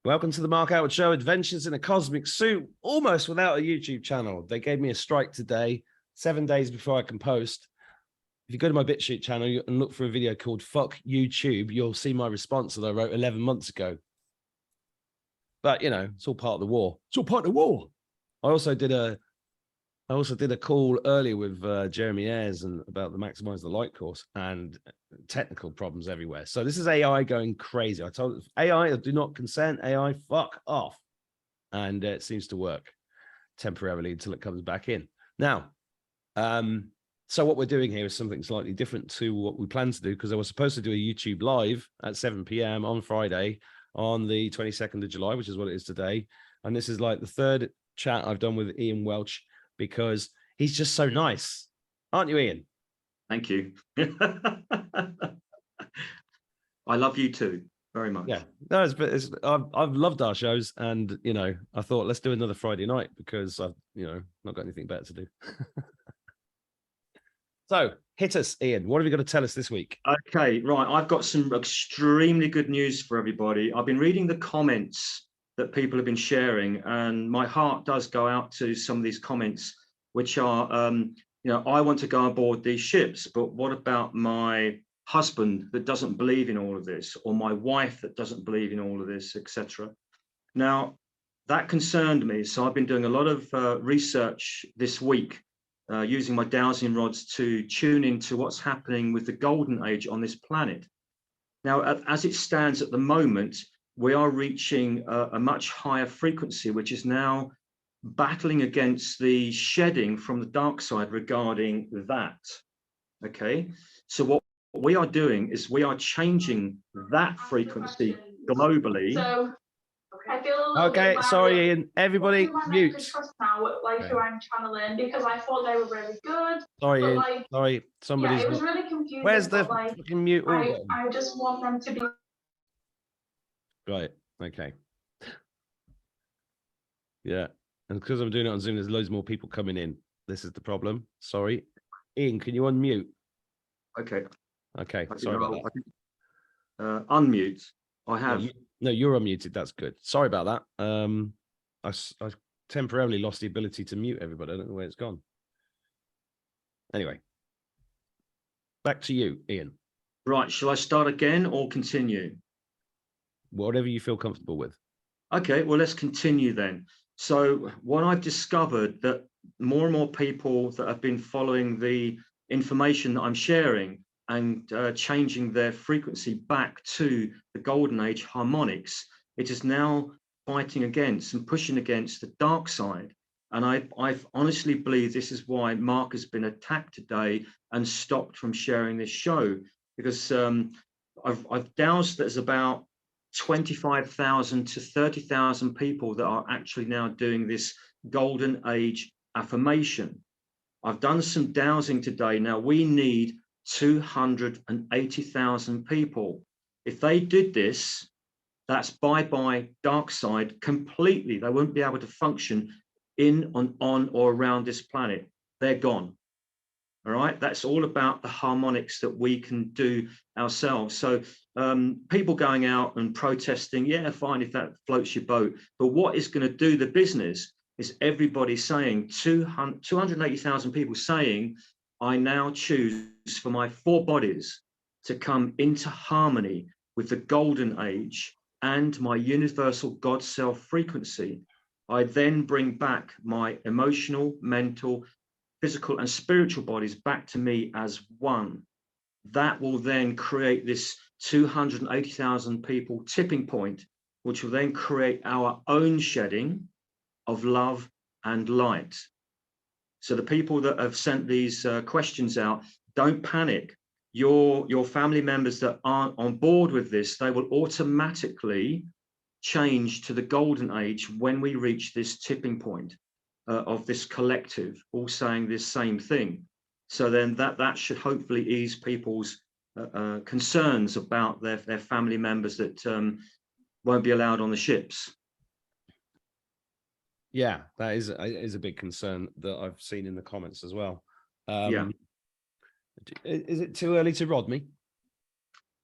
Welcome to the Mark Attwood Show, Adventures in a Cosmic Suit, almost without a YouTube channel. They gave me a strike today, 7 days before I can post. If you go to my BitChute channel and look for a video called Fuck YouTube, you'll see my response that I wrote 11 months ago. But, you know, it's all part of the war. It's all part of the war. I also did a call earlier with Jeremy Ayres and about the Maximize the Light course and technical problems everywhere. So this is AI going crazy. I told AI, do not consent. AI, fuck off. And it seems to work temporarily until it comes back in. Now, so what we're doing here is something slightly different to what we planned to do, because I was supposed to do a YouTube live at 7 p.m. on Friday on the 22nd of July, which is what it is today. And this is like the third chat I've done with Ian Welch, because he's just so nice. Aren't you, Ian? Thank you. I love you too, very much. Yeah, no, I've loved our shows, and you know, I thought let's do another Friday night because I've not got anything better to do. So hit us, Ian. What have you got to tell us this week? Okay, right. I've got some extremely good news for everybody. I've been reading the comments that people have been sharing, and my heart does go out to some of these comments, which are, I want to go aboard these ships, but what about my husband that doesn't believe in all of this, or my wife that doesn't believe in all of this, etc. Now, that concerned me, so I've been doing a lot of research this week, using my dowsing rods to tune into what's happening with the golden age on this planet. Now, as it stands at the moment, we are reaching a much higher frequency, which is now battling against the shedding from the dark side regarding that. Okay, so what we are doing is we are changing that frequency globally. So I feel a little okay, bit sorry, Ian. Everybody mute. Now, like who I'm channeling, because I thought they were really good. Sorry, Ian. Like, sorry, somebody's. Yeah, it was really confusing. Where's the like, fucking mute? I just want them to be. Right. Okay. Yeah, and because I'm doing it on Zoom, there's loads more people coming in. This is the problem. Sorry, Ian. Can you unmute? Okay. Okay. Sorry about that. Unmute. I have. No, you're unmuted. That's good. Sorry about that. I temporarily lost the ability to mute everybody. I don't know where it's gone. Anyway, back to you, Ian. Right. Shall I start again or continue? Whatever you feel comfortable with. Okay. Well, let's continue then. So what I've discovered, that more and more people that have been following the information that I'm sharing and changing their frequency back to the golden age harmonics, it is now fighting against and pushing against the dark side. And I honestly believe this is why Mark has been attacked today and stopped from sharing this show, because I've doused there's about 25,000 to 30,000 people that are actually now doing this golden age affirmation. I've done some dowsing today. Now we need 280,000 people. If they did this, that's bye-bye dark side completely. They won't be able to function in, on or around this planet. They're gone. All right, that's all about the harmonics that we can do ourselves. So people going out and protesting, yeah, fine, if that floats your boat. But what is going to do the business is everybody saying, 280,000 people saying, I now choose for my four bodies to come into harmony with the golden age and my universal God self frequency. I then bring back my emotional, mental, physical and spiritual bodies back to me as one. That will then create this 280,000 people tipping point, which will then create our own shedding of love and light. So the people that have sent these questions out, don't panic. Your family members that aren't on board with this, they will automatically change to the golden age when we reach this tipping point of this collective, all saying this same thing. So then that should hopefully ease people's concerns about their family members that won't be allowed on the ships. Yeah, that is a big concern that I've seen in the comments as well. Yeah. Is it too early to rod me?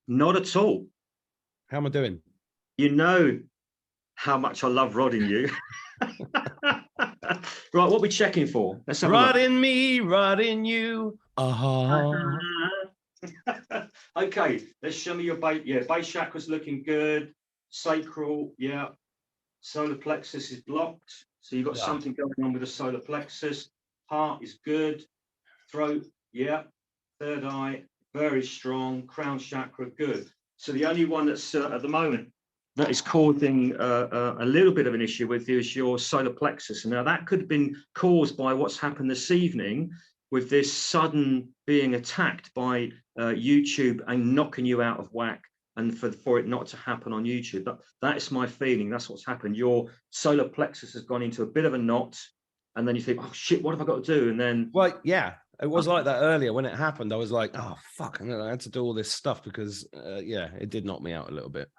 Not at all. How am I doing? You know, how much I love rodding you. Right, what are we checking for? Let's have a Rod look. in me, rod in you. Okay, let's show me your base. Yeah, base chakra's looking good. Sacral, yeah. Solar plexus is blocked. So you've got Yeah. something going on with the solar plexus. Heart is good. Throat, yeah. Third eye, very strong. Crown chakra, good. So the only one that's at the moment that is causing a little bit of an issue with you is your solar plexus. And now that could have been caused by what's happened this evening with this sudden being attacked by YouTube and knocking you out of whack, and for it not to happen on YouTube. But that's my feeling. That's what's happened. Your solar plexus has gone into a bit of a knot, and then you think, oh shit, what have I got to do? And then, Well, yeah, it was like that earlier when it happened. I was like, oh fuck, and then I had to do all this stuff because yeah, it did knock me out a little bit.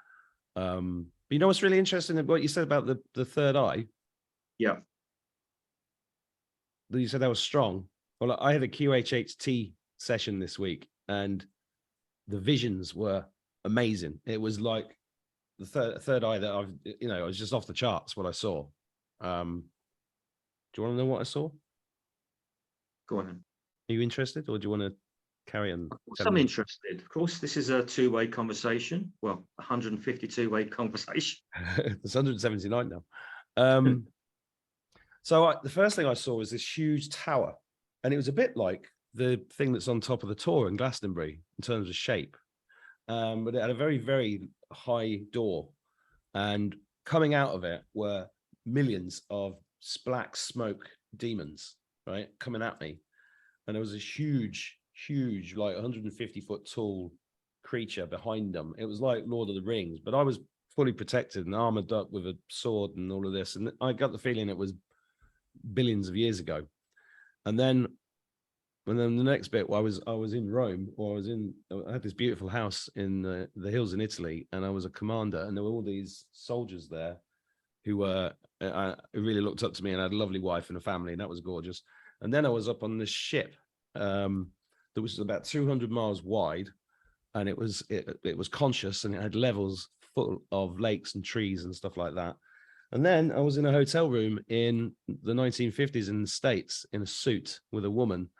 But you know what's really interesting about what you said about the third eye? yeah. You said that was strong. Well, I had a QHHT session this week, and the visions were amazing. It was like the third eye that I've, you know, it was just off the charts what I saw. Do you want to know what I saw? Go on then. Are you interested, or do you want to carry on? I'm interested. Of course, this is a two-way conversation. Well, 152-way conversation. It's 179 now. So the first thing I saw was this huge tower, and it was a bit like the thing that's on top of the Tor in Glastonbury in terms of shape. But it had a very, very high door, and coming out of it were millions of black smoke demons, right, coming at me. And there was this huge, like 150-foot tall creature behind them. It was like Lord of the Rings, but I was fully protected and armored up with a sword and all of this. And I got the feeling it was billions of years ago. And then the next bit, I was in Rome, or I had this beautiful house in the hills in Italy, and I was a commander, and there were all these soldiers there who really looked up to me, and I had a lovely wife and a family, and that was gorgeous. And then I was up on this ship that was about 200 miles wide, and it was conscious, and it had levels full of lakes and trees and stuff like that. And then I was in a hotel room in the 1950s in the States in a suit with a woman,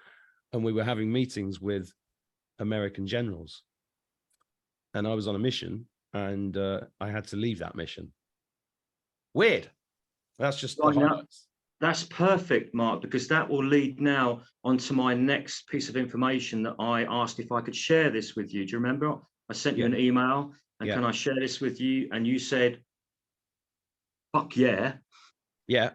and we were having meetings with American generals. And I was on a mission, and I had to leave that mission. Weird. That's just the highlights. That's perfect, Mark, because that will lead now onto my next piece of information that I asked if I could share this with you. Do you remember? I sent you an email, and can I share this with you? And you said, fuck yeah. Yeah.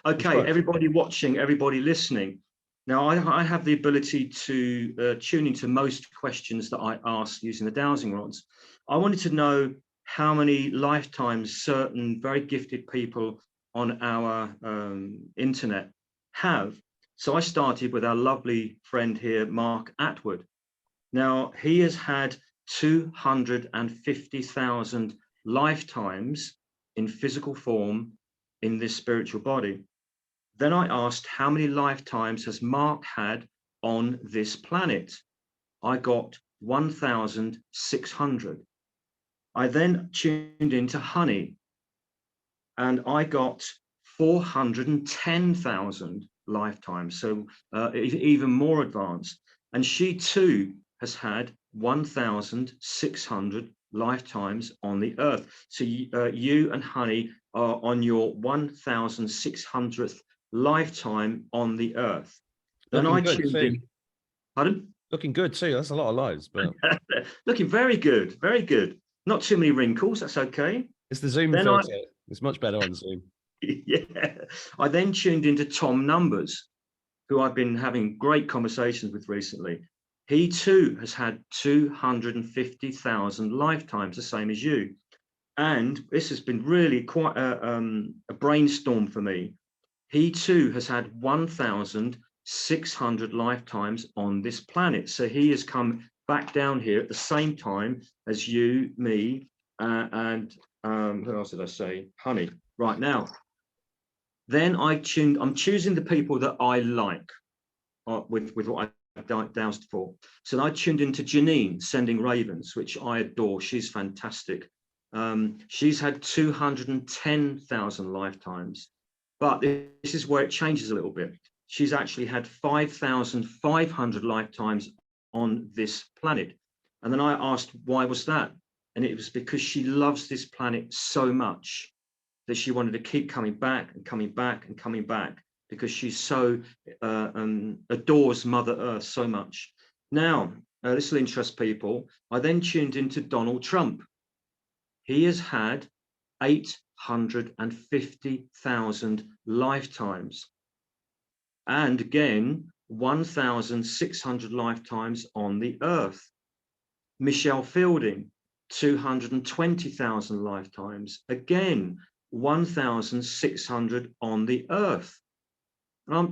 Okay, everybody watching, everybody listening. Now, I have the ability to tune into most questions that I ask using the dowsing rods. I wanted to know how many lifetimes certain very gifted people on our internet have. So I started with our lovely friend here, Mark Attwood. Now, he has had 250,000 lifetimes in physical form in this spiritual body. Then I asked, how many lifetimes has Mark had on this planet? I got 1,600. I then tuned into Honey, and I got 410,000 lifetimes, so even more advanced. And she too has had 1,600 lifetimes on the earth. So you and Honey are on your 1,600th lifetime on the earth. Then I tuned in. Pardon? Looking good too. That's a lot of lives, but looking very good, very good. Not too many wrinkles. That's okay. It's the Zoom filter. It's much better on Zoom. Yeah. I then tuned into Tom Numbers, who I've been having great conversations with recently. He too has had 250,000 lifetimes, the same as you. And this has been really quite a brainstorm for me. He too has had 1,600 lifetimes on this planet. So he has come back down here at the same time as you, me, and who else did I say? Honey. Right now. Then I'm choosing the people that I like with what I've dowsed for. So I tuned into Janine, Sending Ravens, which I adore. She's fantastic. She's had 210,000 lifetimes, but this is where it changes a little bit. She's actually had 5,500 lifetimes on this planet. And then I asked, why was that? And it was because she loves this planet so much that she wanted to keep coming back and coming back and coming back, because she's so adores Mother Earth so much. Now, this will interest people. I then tuned into Donald Trump. He has had 850,000 lifetimes. And again, 1,600 lifetimes on the Earth. Michelle Fielding, 220,000 lifetimes. Again, 1,600 on the Earth.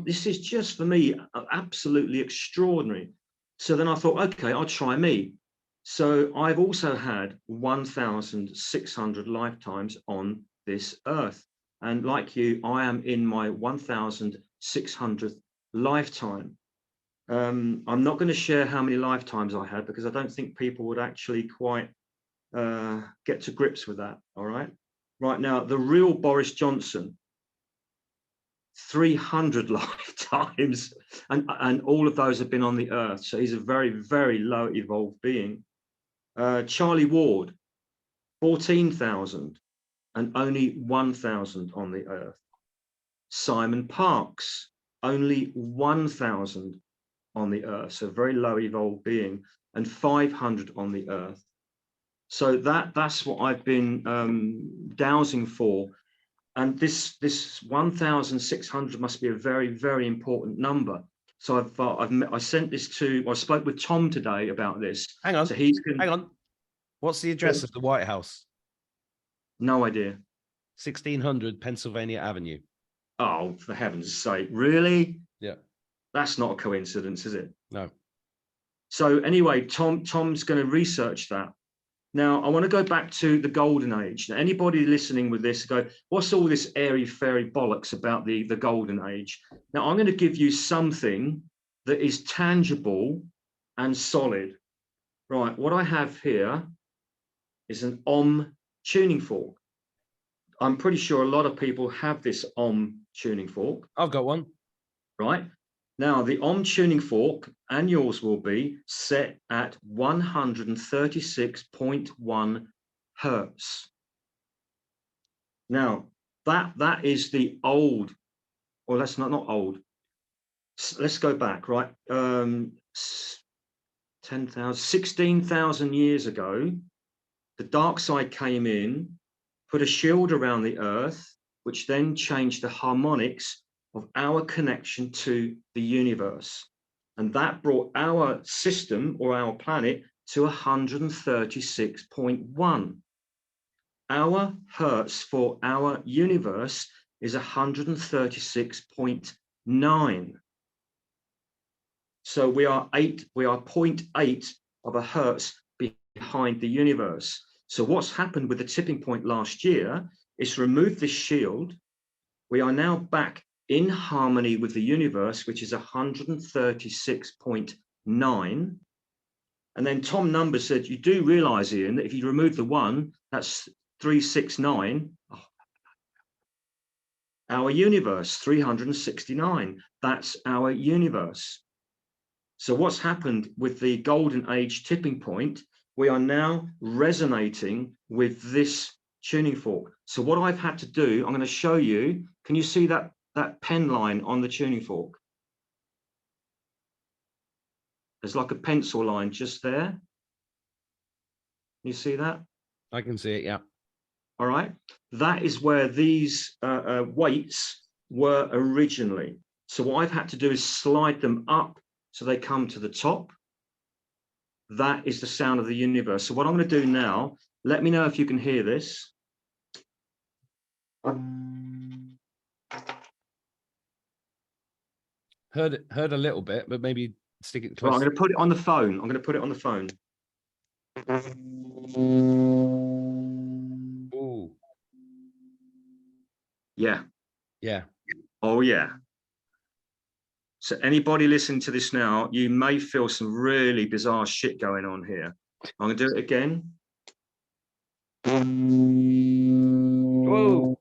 This is just, for me, absolutely extraordinary. So then I thought, okay, I'll try me. So I've also had 1,600 lifetimes on this Earth. And like you, I am in my 1,600th lifetime. I'm not going to share how many lifetimes I had, because I don't think people would actually quite get to grips with that. All right. Right now, the real Boris Johnson, 300 lifetimes, and all of those have been on the Earth. So he's a very, very low evolved being. Charlie Ward, 14,000 and only 1,000 on the Earth. Simon Parkes, only 1,000 on the Earth, so very low evolved being, and 500 on the Earth. So that's what I've been dowsing for. And this 1,600 must be a very, very important number. So I sent this to, I spoke with Tom today about this. Hang on, so he's hang on. What's the address of the White House? No idea. 1600 Pennsylvania Avenue. Oh, for heaven's sake, really? Yeah. That's not a coincidence, is it? No. So anyway, Tom's going to research that. Now, I want to go back to the Golden Age. Now, anybody listening with this go, what's all this airy-fairy bollocks about the Golden Age? Now, I'm going to give you something that is tangible and solid. Right, what I have here is an tuning fork. I'm pretty sure a lot of people have this tuning fork. I've got one. Right. Now, the tuning fork and yours will be set at 136.1 hertz. Now, that is the old, or that's not old. Let's go back, right? 16,000 years ago, the dark side came in, put a shield around the Earth, which then changed the harmonics of our connection to the universe. And that brought our system, or our planet, to 136.1. Our hertz for our universe is 136.9. So we are 0.8 of a hertz behind the universe. So what's happened with the tipping point last year is remove this shield. We are now back in harmony with the universe, which is 136.9. And then Tom Numbers said, you do realize, Ian, that if you remove the 1, that's 369. Oh. Our universe, 369. That's our universe. So what's happened with the Golden Age tipping point, we are now resonating with this tuning fork. So what I've had to do, I'm going to show you. Can you see that pen line on the tuning fork? There's like a pencil line just there. You see that? I can see it, yeah. All right. That is where these weights were originally. So what I've had to do is slide them up so they come to the top. That is the sound of the universe. So what I'm going to do now, let me know if you can hear this. Heard a little bit, but maybe stick it close. Right, I'm going to put it on the phone. I'm going to put it on the phone. Ooh. Yeah. Yeah. Oh, yeah. So anybody listening to this now, you may feel some really bizarre shit going on here. I'm going to do it again. Whoa.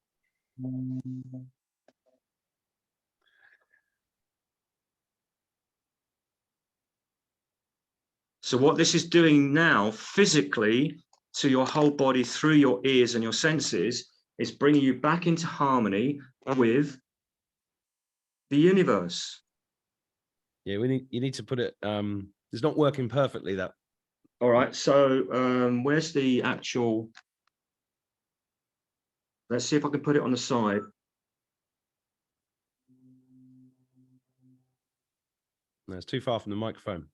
So what this is doing now physically to your whole body through your ears and your senses is bringing you back into harmony with the universe. Yeah, you need to put it, it's not working perfectly, that. All right, so where's the actual, let's see if I can put it on the side. No, it's too far from the microphone.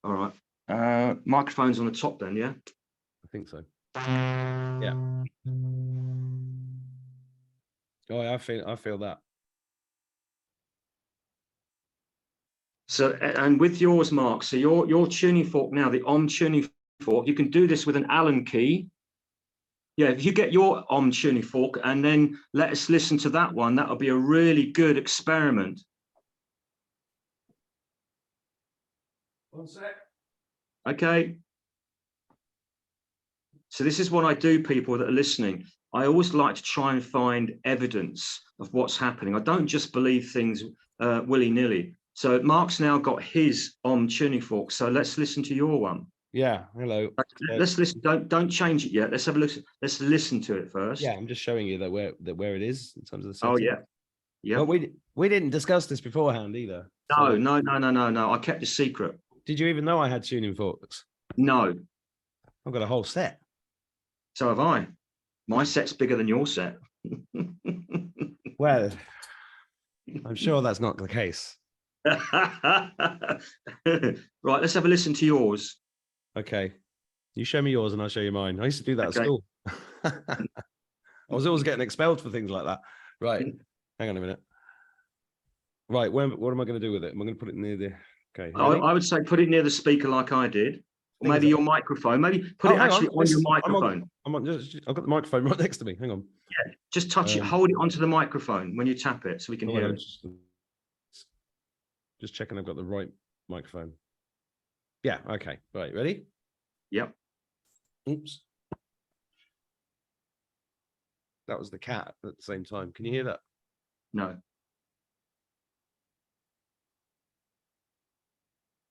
All right, microphone's on the top then, yeah? I think so. Yeah. Oh, I feel that. So, and with yours, Mark, so your tuning fork now, the Om tuning fork, you can do this with an Allen key. Yeah, if you get your Om tuning fork and then let us listen to that one, that'll be a really good experiment. One sec. Okay. So this is what I do, people that are listening. I always like to try and find evidence of what's happening. I don't just believe things willy-nilly. So Mark's now got his Om tuning fork. So let's listen to your one. Yeah, hello. Let's listen. Don't change it yet. Let's have a look. Let's listen to it first. Yeah, I'm just showing you that where it is in terms of the Oh setting. yeah, yeah. But we didn't discuss this beforehand either. No, So no. I kept a secret. did you even know I had tuning forks? No. I've got a whole set. So have I. My set's bigger than your set. Well, I'm sure that's not the case. Right, let's have a listen to yours. Okay. You show me yours and I'll show you mine. I used to do that at school. I was always getting expelled for things like that. Right. Hang on a minute. Right. What am I going to do with it? Am I going to put it near the... Okay. I would say put it near the speaker like I did. Or maybe your microphone. Maybe put it actually on your microphone. I've got the microphone right next to me. Hang on. Yeah, just touch it. Hold it onto the microphone when you tap it so we can hear it. Just checking I've got the right microphone. Yeah. Okay. Right. Ready? Yep. Oops. That was the cat at the same time. Can you hear that? No.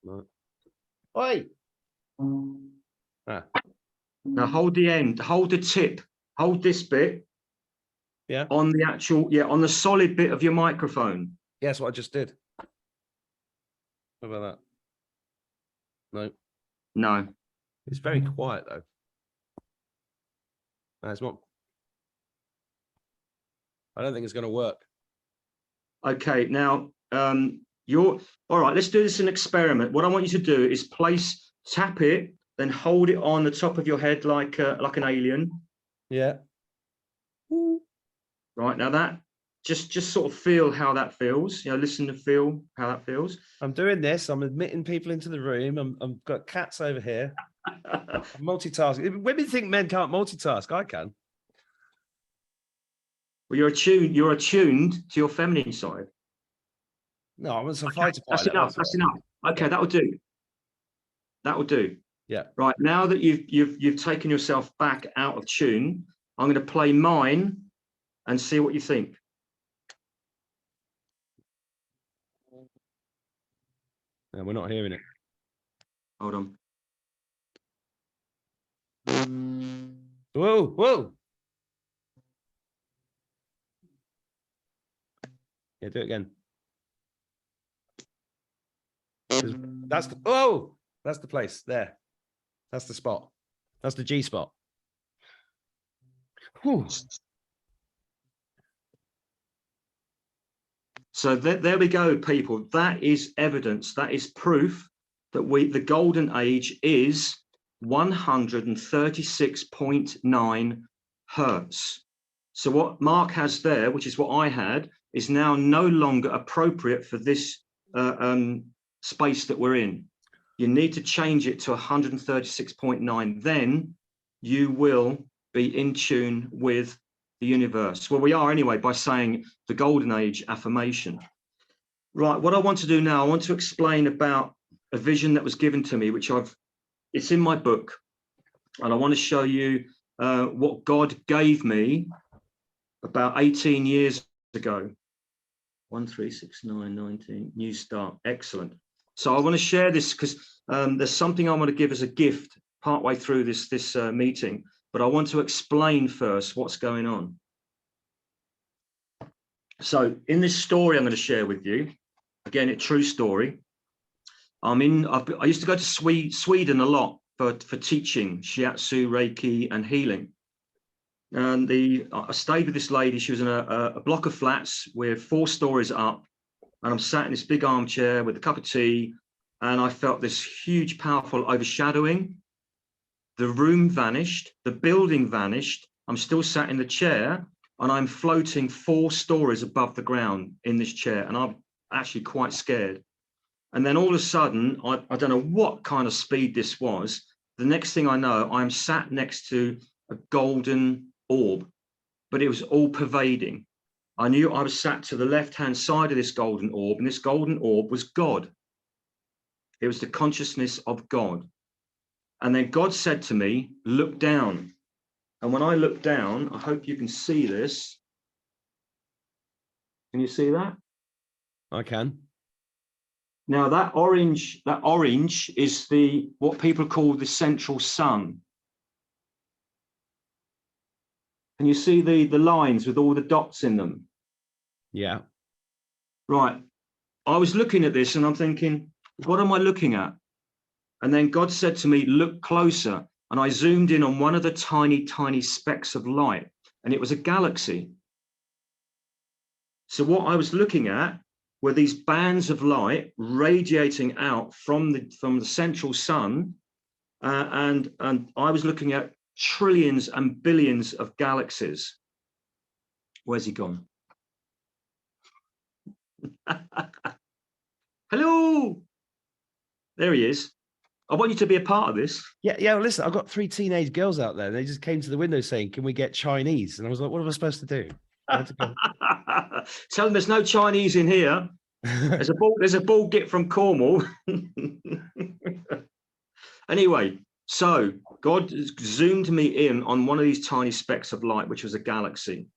No. Oi! Ah. Now hold the end, hold the tip, hold this bit. Yeah. On the actual, on the solid bit of your microphone. Yeah, that's what I just did. How about that? No. No. It's very quiet though. No, it's not. I don't think it's going to work. Okay, now you're all right. Let's do this an experiment. What I want you to do is tap it, then hold it on the top of your head like an alien. Yeah. Right, now that just sort of feel how that feels. Listen to feel how that feels. I'm doing this. I'm admitting people into the room. I've got cats over here. I'm multitasking. Women think men can't multitask. I can. Well, you're attuned to your feminine side. No, I'm a fighter pilot. That's enough. That's enough. Okay, that will do. That will do. Yeah. Right, now that you've taken yourself back out of tune, I'm going to play mine and see what you think. No, we're not hearing it. Hold on. Whoa, whoa. Yeah, do it again. That's the place there. That's the spot. That's the G spot. Whew. So there we go, people. That is evidence. That is proof that the golden age is 136.9 hertz. So what Mark has there, which is what I had, is now no longer appropriate for this space that we're in. You need to change it to 136.9. Then you will be in tune with the universe. Well, we are anyway by saying the golden age affirmation. Right, what I want to do now, I want to explain about a vision that was given to me, which it's in my book, and I want to show you what God gave me about 18 years ago. 1, 3, 6, 9, 19, new start. Excellent. So I want to share this because there's something I want to give as a gift partway through this meeting, but I want to explain first what's going on. So in this story I'm going to share with you, again, a true story. I used to go to Sweden a lot for teaching shiatsu, Reiki, and healing. And I stayed with this lady. She was in a block of flats with 4 stories up, and I'm sat in this big armchair with a cup of tea, and I felt this huge, powerful overshadowing. The room vanished, the building vanished. I'm still sat in the chair, and I'm floating 4 stories above the ground in this chair, and I'm actually quite scared. And then all of a sudden, I don't know what kind of speed this was. The next thing I know, I'm sat next to a golden orb, but it was all pervading. I knew I was sat to the left-hand side of this golden orb, and this golden orb was God. It was the consciousness of God. And then God said to me, look down. And when I looked down, I hope you can see this. Can you see that? I can. Now that orange is what people call the central sun. Can you see the lines with all the dots in them? Yeah. Right. I was looking at this and I'm thinking, what am I looking at? And then God said to me, look closer. And I zoomed in on one of the tiny, tiny specks of light, and it was a galaxy. So what I was looking at were these bands of light radiating out from the central sun. And I was looking at trillions and billions of galaxies. Where's he gone? Hello. There he is. I want you to be a part of this. Yeah. Well, listen, I've got 3 teenage girls out there. They just came to the window saying, can we get Chinese? And I was like, what am I supposed to do? Tell them there's no Chinese in here. There's a ball get from Cornwall. Anyway, so God zoomed me in on one of these tiny specks of light, which was a galaxy.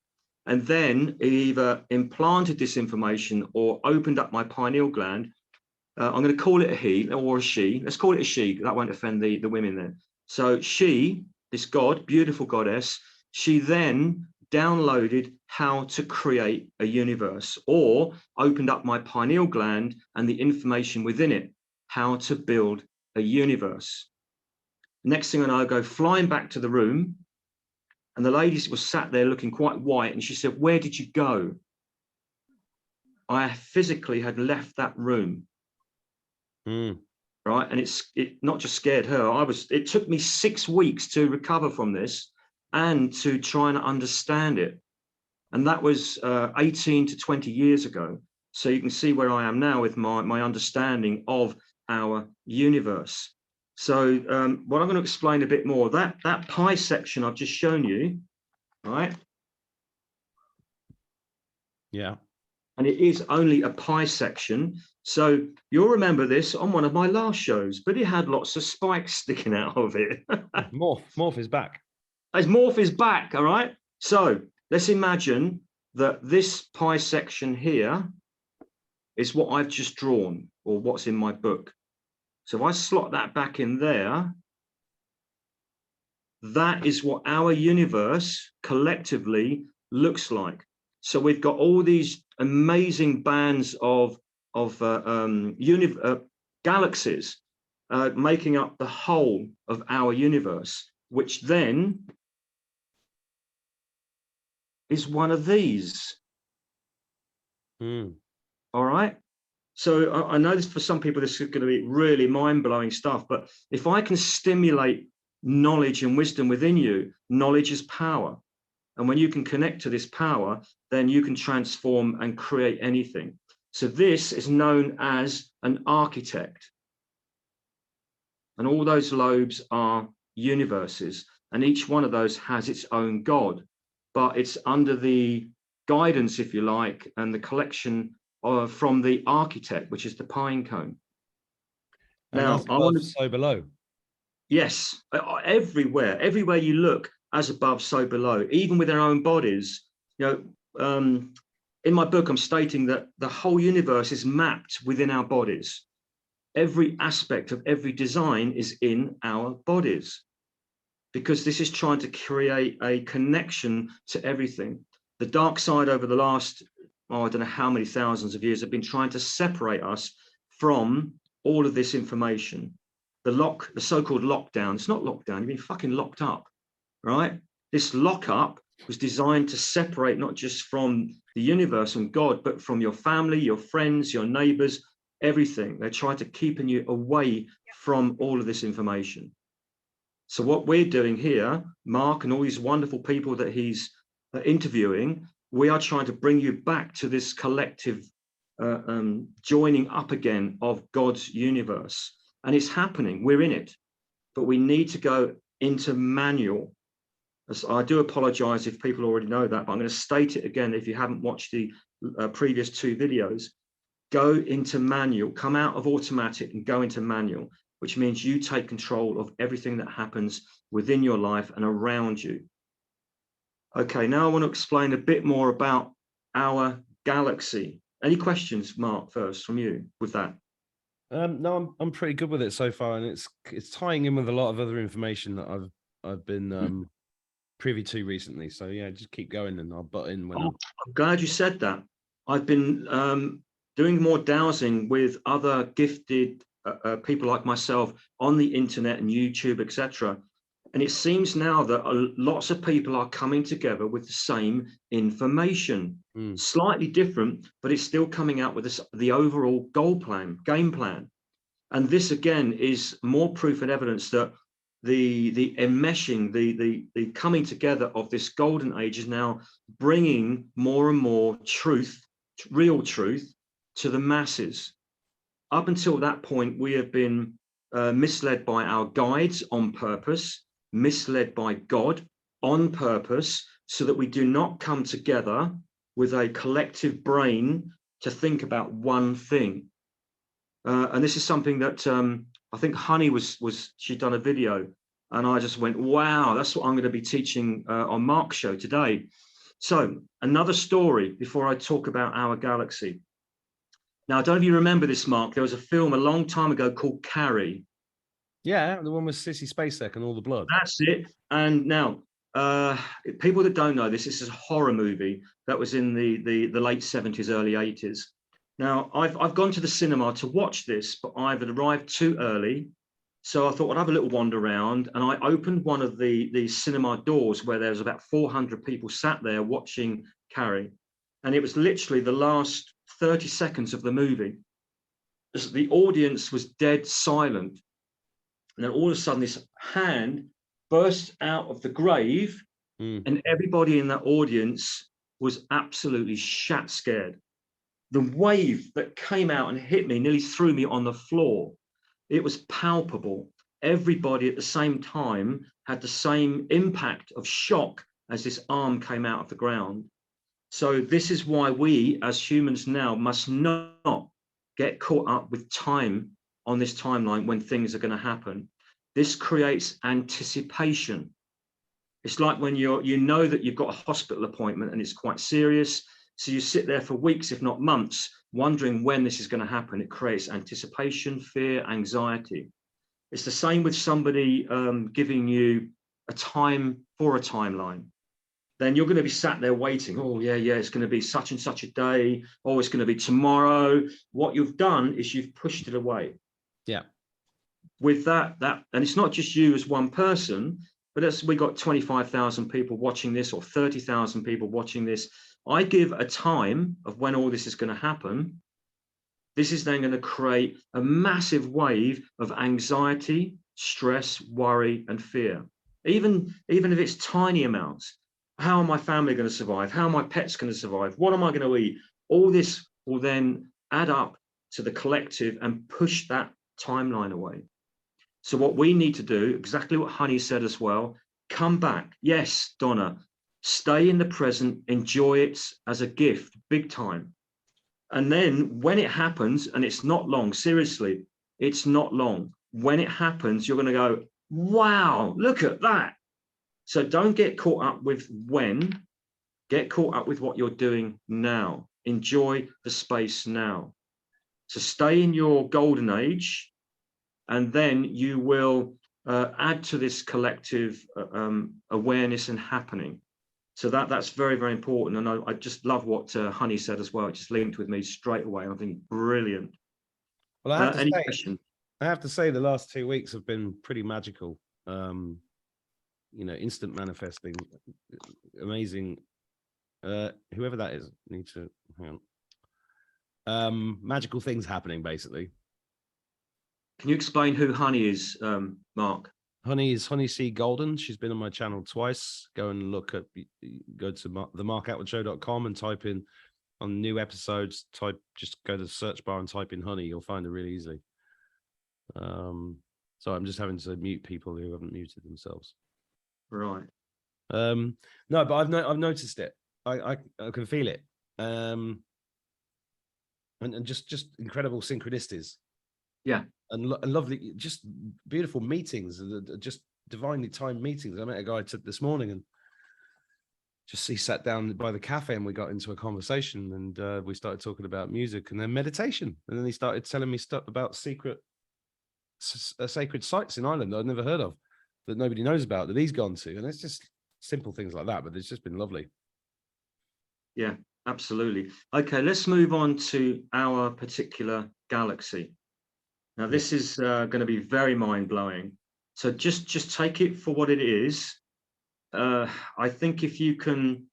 And then he either implanted this information or opened up my pineal gland. I'm going to call it a he or a she. Let's call it a she. That won't offend the women then. So she, this God, beautiful goddess, she then downloaded how to create a universe, or opened up my pineal gland and the information within it, how to build a universe. Next thing I know, I go flying back to the room, and the lady was sat there looking quite white, and she said, where did you go? I physically had left that room. Right. And it not just scared her. It took me 6 weeks to recover from this and to try and understand it. And that was 18 to 20 years ago. So you can see where I am now with my understanding of our universe. So what I'm going to explain a bit more, that pie section I've just shown you, right? Yeah. And it is only a pie section. So you'll remember this on one of my last shows, but it had lots of spikes sticking out of it. Morph is back. As Morph is back, all right? So let's imagine that this pie section here is what I've just drawn, or what's in my book. So if I slot that back in there, that is what our universe collectively looks like. So we've got all these amazing bands of galaxies making up the whole of our universe, which then is one of these. All right. So I know this, for some people, this is going to be really mind-blowing stuff, but if I can stimulate knowledge and wisdom within you, knowledge is power. And when you can connect to this power, then you can transform and create anything. So this is known as an architect. And all those lobes are universes. And each one of those has its own God. But it's under the guidance, if you like, and the collection from the architect, which is the pine cone. And now, I want to so below. Yes, everywhere you look, as above, so below, even with our own bodies. In my book, I'm stating that the whole universe is mapped within our bodies. Every aspect of every design is in our bodies, because this is trying to create a connection to everything. The dark side over the last, I don't know how many thousands of years, have been trying to separate us from all of this information. The so-called lockdown. It's not lockdown, you've been fucking locked up, right? This lockup was designed to separate not just from the universe and God, but from your family, your friends, your neighbors, everything. They try to keep you away from all of this information. So what we're doing here, Mark and all these wonderful people that he's interviewing, we are trying to bring you back to this collective joining up again of God's universe. And it's happening, we're in it, but we need to go into manual. I do apologize if people already know that, but I'm going to state it again if you haven't watched the previous 2 videos. Go into manual, come out of automatic and go into manual, which means you take control of everything that happens within your life and around you. Okay, now I want to explain a bit more about our galaxy. Any questions, Mark, first from you with that? No, I'm pretty good with it so far, and it's tying in with a lot of other information that I've been privy to recently. So yeah, just keep going, and I'll butt in when I'm glad you said that. I've been doing more dowsing with other gifted people like myself on the internet and YouTube, etc. And it seems now that lots of people are coming together with the same information, slightly different, but it's still coming out with the overall game plan. And this again is more proof and evidence that the enmeshing, the coming together of this golden age is now bringing more and more truth, real truth, to the masses. Up until that point, we have been misled by our guides on purpose, misled by God on purpose, so that we do not come together with a collective brain to think about one thing. And this is something that I think Honey she'd done a video, and I just went, wow, that's what I'm going to be teaching on Mark's show today. So another story before I talk about our galaxy. Now, I don't know if you remember this, Mark. There was a film a long time ago called Carrie. Yeah, the one with Sissy Spacek and all the blood. That's it. And now, people that don't know this is a horror movie that was in the late 70s, early 80s. Now, I've gone to the cinema to watch this, but I've arrived too early. So I thought I'd have a little wander around, and I opened one of the cinema doors where there's about 400 people sat there watching Carrie. And it was literally the last 30 seconds of the movie. The audience was dead silent. And then all of a sudden, this hand burst out of the grave, and everybody in that audience was absolutely shat scared. The wave that came out and hit me nearly threw me on the floor. It was palpable. Everybody at the same time had the same impact of shock as this arm came out of the ground. So this is why we as humans now must not get caught up with time on this timeline when things are going to happen. This creates anticipation. It's like when you know that you've got a hospital appointment and it's quite serious. So you sit there for weeks, if not months, wondering when this is going to happen. It creates anticipation, fear, anxiety. It's the same with somebody giving you a time for a timeline. Then you're going to be sat there waiting. Oh, yeah, it's going to be such and such a day. Oh, it's going to be tomorrow. What you've done is you've pushed it away. Yeah. With that, and it's not just you as one person, but as we got 25,000 people watching this or 30,000 people watching this, I give a time of when all this is going to happen. This is then going to create a massive wave of anxiety, stress, worry, and fear. Even if it's tiny amounts. How are my family going to survive? How are my pets going to survive? What am I going to eat? All this will then add up to the collective and push that timeline away. So what we need to do, exactly what Honey said as well, come back. Yes, Donna, stay in the present, enjoy it as a gift, big time. And then when it happens, and it's not long, seriously, it's not long. When it happens, you're going to go, wow, look at that. So don't get caught up with when, get caught up with what you're doing now. Enjoy the space now. So stay in your golden age, and then you will add to this collective awareness and happening. So that's very, very important. And I just love what Honey said as well. It just linked with me straight away. I think brilliant. Well, I Any question? I have to say the last 2 weeks have been pretty magical. You know, instant manifesting, amazing. Whoever that is, need to hang on. Magical things happening, basically. Can you explain who Honey is, Mark? Honey is Honey C Golden. She's been on my channel twice. Go and look at, go to themarkattwoodshow.com and type in on new episodes, just go to the search bar and type in Honey. You'll find her really easily. So I'm just having to mute people who haven't muted themselves. Right. No, but I've noticed it. I can feel it. And just incredible synchronicities. Yeah. And lovely, just beautiful meetings, just divinely timed meetings. I met a guy this morning, and he sat down by the cafe and we got into a conversation, and we started talking about music and then meditation. And then he started telling me stuff about sacred sites in Ireland that I'd never heard of, that nobody knows about, that he's gone to. And it's just simple things like that, but it's just been lovely. Yeah, absolutely. Okay, let's move on to our particular galaxy. Now, this is going to be very mind-blowing. So just take it for what it is. I think if you can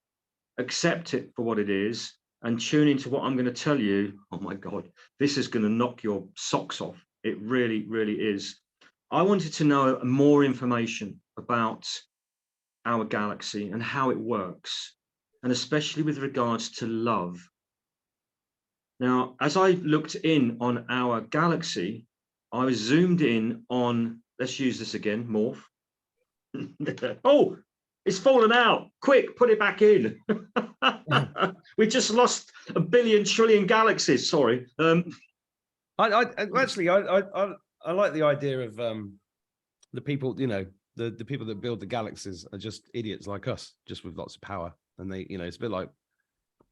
accept it for what it is and tune into what I'm going to tell you, oh my God, this is going to knock your socks off. It really, really is. I wanted to know more information about our galaxy and how it works, and especially with regards to love. Now, as I looked in on our galaxy, I was zoomed in on, let's use this again, morph. Oh, it's fallen out. Quick, put it back in. We just lost 1 billion trillion galaxies. Sorry. I like the idea of the people, you know, the people that build the galaxies are just idiots like us, just with lots of power. And they, you know, it's a bit like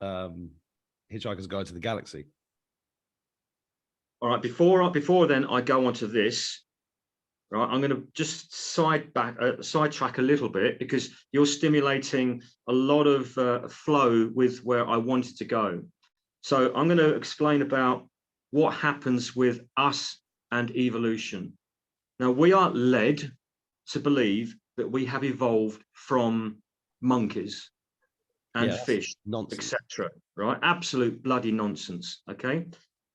Hitchhiker's Guide to the Galaxy. All right, before then I go on to this, right, I'm going to just sidetrack a little bit, because you're stimulating a lot of flow with where I wanted to go. So I'm going to explain about what happens with us and evolution. Now, we are led to believe that we have evolved from monkeys and fish, etc. Right? Absolute bloody nonsense. Okay.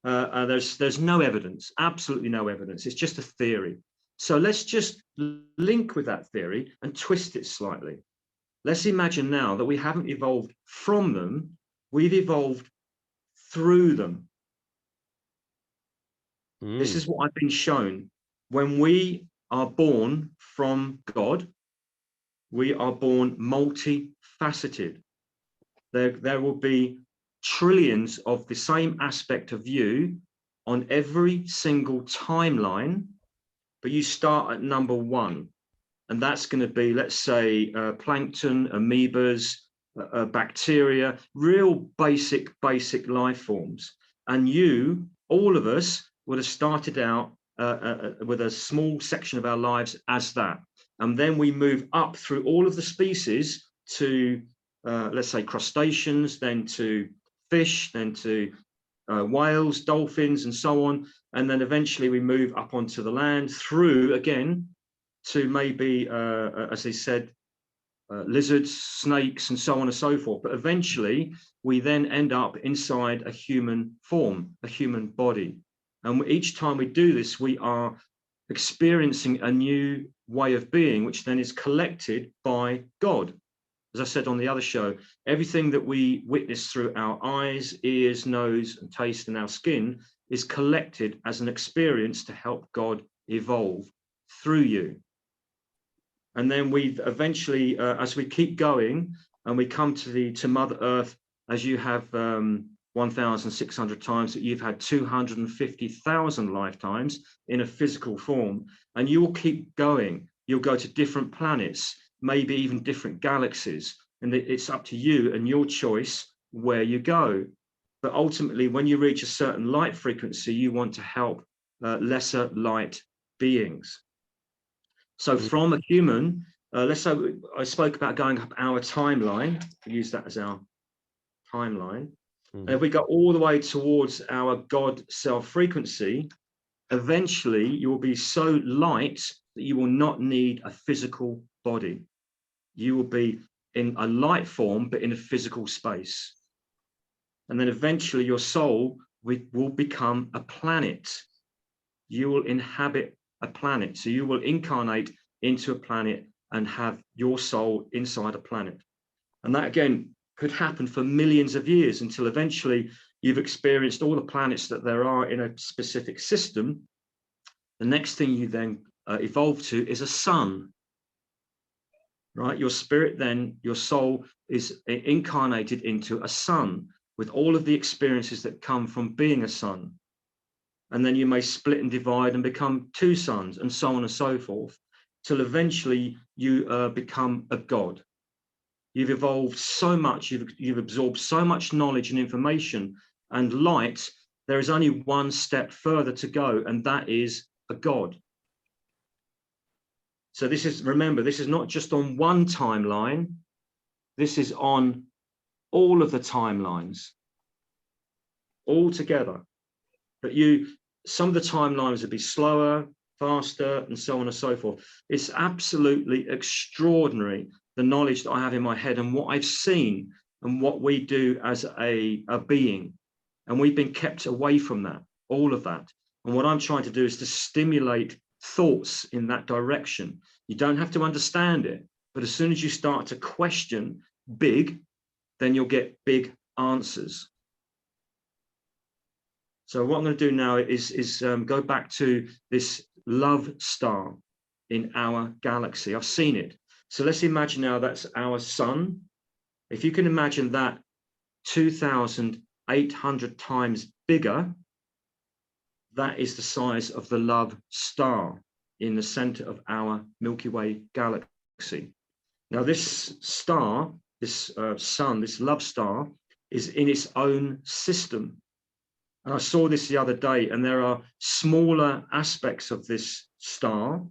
There's no evidence, absolutely no evidence. It's just a theory. So let's just link with that theory and twist it slightly. Let's imagine now that we haven't evolved from them, we've evolved through them. This is what I've been shown. When we are born from God, we are born multifaceted. There will be trillions of the same aspect of you on every single timeline, but you start at number 1, and that's going to be, let's say, plankton, amoebas, bacteria, real basic life forms. And you, all of us, would have started out with a small section of our lives as that, and then we move up through all of the species to let's say crustaceans, then to fish, then to whales, dolphins, and so on. And then eventually we move up onto the land through again to maybe, as they said, lizards, snakes, and so on and so forth. But eventually we then end up inside a human form, a human body. And each time we do this, we are experiencing a new way of being, which then is collected by God. As I said on the other show, everything that we witness through our eyes, ears, nose, and taste, and our skin is collected as an experience to help God evolve through you. And then we eventually, as we keep going and we come to Mother Earth, as you have 1,600 times, that you've had 250,000 lifetimes in a physical form, and you will keep going. You'll go to different planets. maybe even different galaxies. And it's up to you and your choice where you go. But ultimately, when you reach a certain light frequency, you want to help lesser light beings. So from a human, let's say I spoke about going up our timeline. We use that as our timeline. And if we go all the way towards our God self frequency, eventually you will be so light that you will not need a physical body. You will be in a light form, but in a physical space. And then eventually your soul will become a planet. You will inhabit a planet. So you will incarnate into a planet and have your soul inside a planet. And that, again, could happen for millions of years until eventually you've experienced all the planets that there are in a specific system. The next thing you then evolve to is a sun. Right? Your spirit then, your soul is incarnated into a sun with all of the experiences that come from being a sun. And then you may split and divide and become two suns and so on and so forth, till eventually you become a god. You've evolved so much, you've absorbed so much knowledge and information and light, there is only one step further to go, and that is a god. So this is, remember, this is not just on one timeline, this is on all of the timelines, all together. But some of the timelines would be slower, faster, and so on and so forth. It's absolutely extraordinary, the knowledge that I have in my head and what I've seen and what we do as a being. And we've been kept away from that, all of that. And what I'm trying to do is to stimulate thoughts in that direction. You don't have to understand it, but as soon as you start to question big, then you'll get big answers. So what I'm going to do now is go back to this love star in our galaxy. I've seen it. So let's imagine now that's our sun. If you can imagine that 2,800 times bigger, that is the size of the love star in the center of our Milky Way galaxy. Now this star, this sun, this love star, is in its own system. And I saw this the other day, and there are smaller aspects of this star,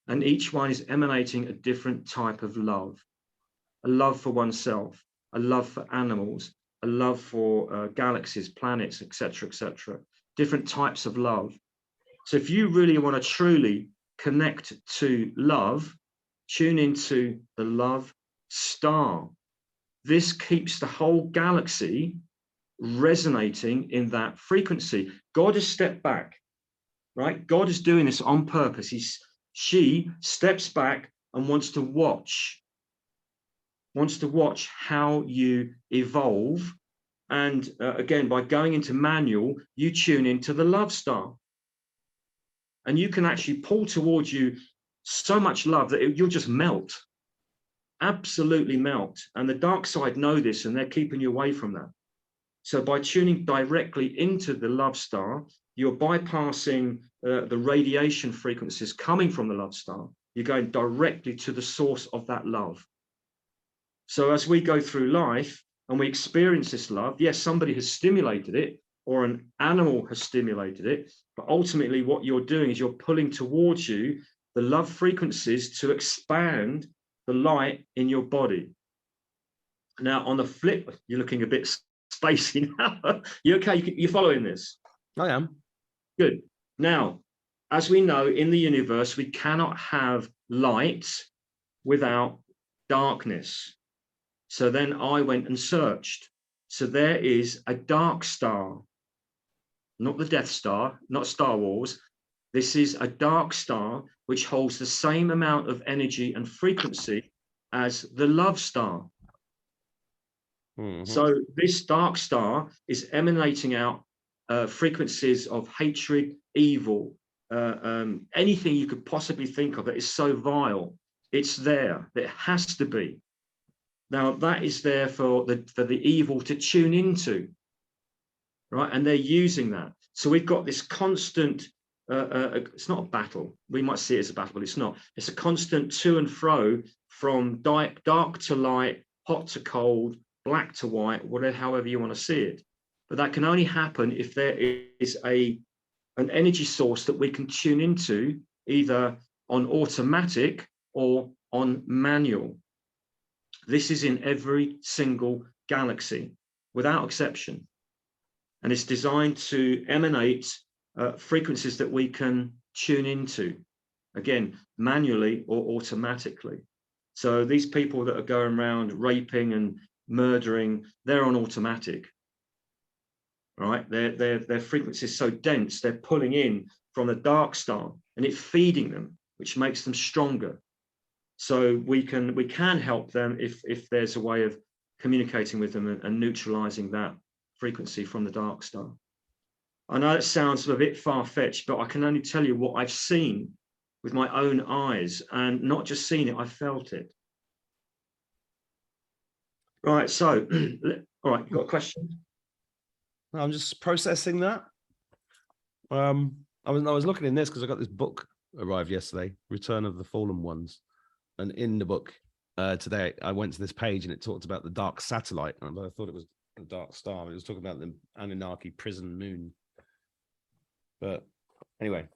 and each one is emanating a different type of love. A love for oneself, a love for animals, a love for galaxies, planets, etc., etc. Different types of love. So if you really want to truly connect to love, tune into the love star. This keeps the whole galaxy resonating in that frequency. God has stepped back, right? God is doing this on purpose. She steps back and wants to watch how you evolve. And again, by going into manual, you tune into the love star. And you can actually pull towards you so much love that you'll just melt, absolutely melt. And the dark side know this, and they're keeping you away from that. So by tuning directly into the love star, you're bypassing the radiation frequencies coming from the love star. You're going directly to the source of that love. So as we go through life and we experience this love, yes, somebody has stimulated it or an animal has stimulated it, but ultimately what you're doing is you're pulling towards you the love frequencies to expand the light in your body. Now, on the flip, you're looking a bit spacey now. You okay? You're following this? I am. Good. Now, as we know, in the universe, we cannot have light without darkness. So then I went and searched. So there is a dark star, not the Death Star, not Star Wars. This is a dark star which holds the same amount of energy and frequency as the love star. Mm-hmm. So this dark star is emanating out frequencies of hatred, evil, anything you could possibly think of that is so vile. It's there. It has to be. Now that is there for the evil to tune into, right? And they're using that. So we've got this constant it's not a battle. We might see it as a battle, but it's not. It's a constant to and fro from dark to light, hot to cold, black to white, whatever, however you want to see it. But that can only happen if there is an energy source that we can tune into, either on automatic or on manual. This is in every single galaxy, without exception. And it's designed to emanate frequencies that we can tune into, again, manually or automatically. So these people that are going around raping and murdering, they're on automatic, right? Their frequency is so dense, they're pulling in from the dark star and it's feeding them, which makes them stronger. So we can help them if there's a way of communicating with them and neutralizing that frequency from the dark star. I know it sounds a bit far-fetched, but I can only tell you what I've seen with my own eyes, and not just seen it, I felt it. Right, so, all right, you got a question? I'm just processing that. I was looking in this because I got this book arrived yesterday, Return of the Fallen Ones. And in the book today, I went to this page and it talked about the dark satellite. And I thought it was a dark star. It was talking about the Anunnaki prison moon. But anyway.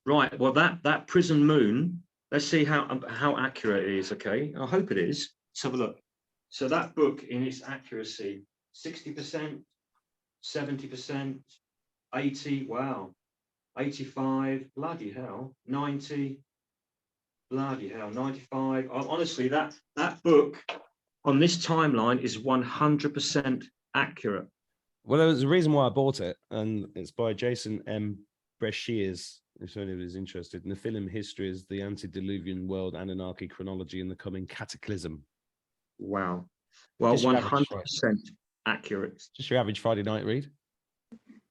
Right. Well, that prison moon, let's see how accurate it is. Okay. I hope it is. Let's have a look. So that book in its accuracy, 60%, 70%, 80. Wow. 85. Bloody hell. 90. Bloody hell. 95. Honestly, that book on this timeline is 100% accurate. Well, there was a reason why I bought it, and it's by Jason M. Breshears, if anyone is interested. And the film history is the antediluvian world, Anunnaki chronology, and the coming cataclysm. Wow. Well, 100% accurate. Just your average Friday night read.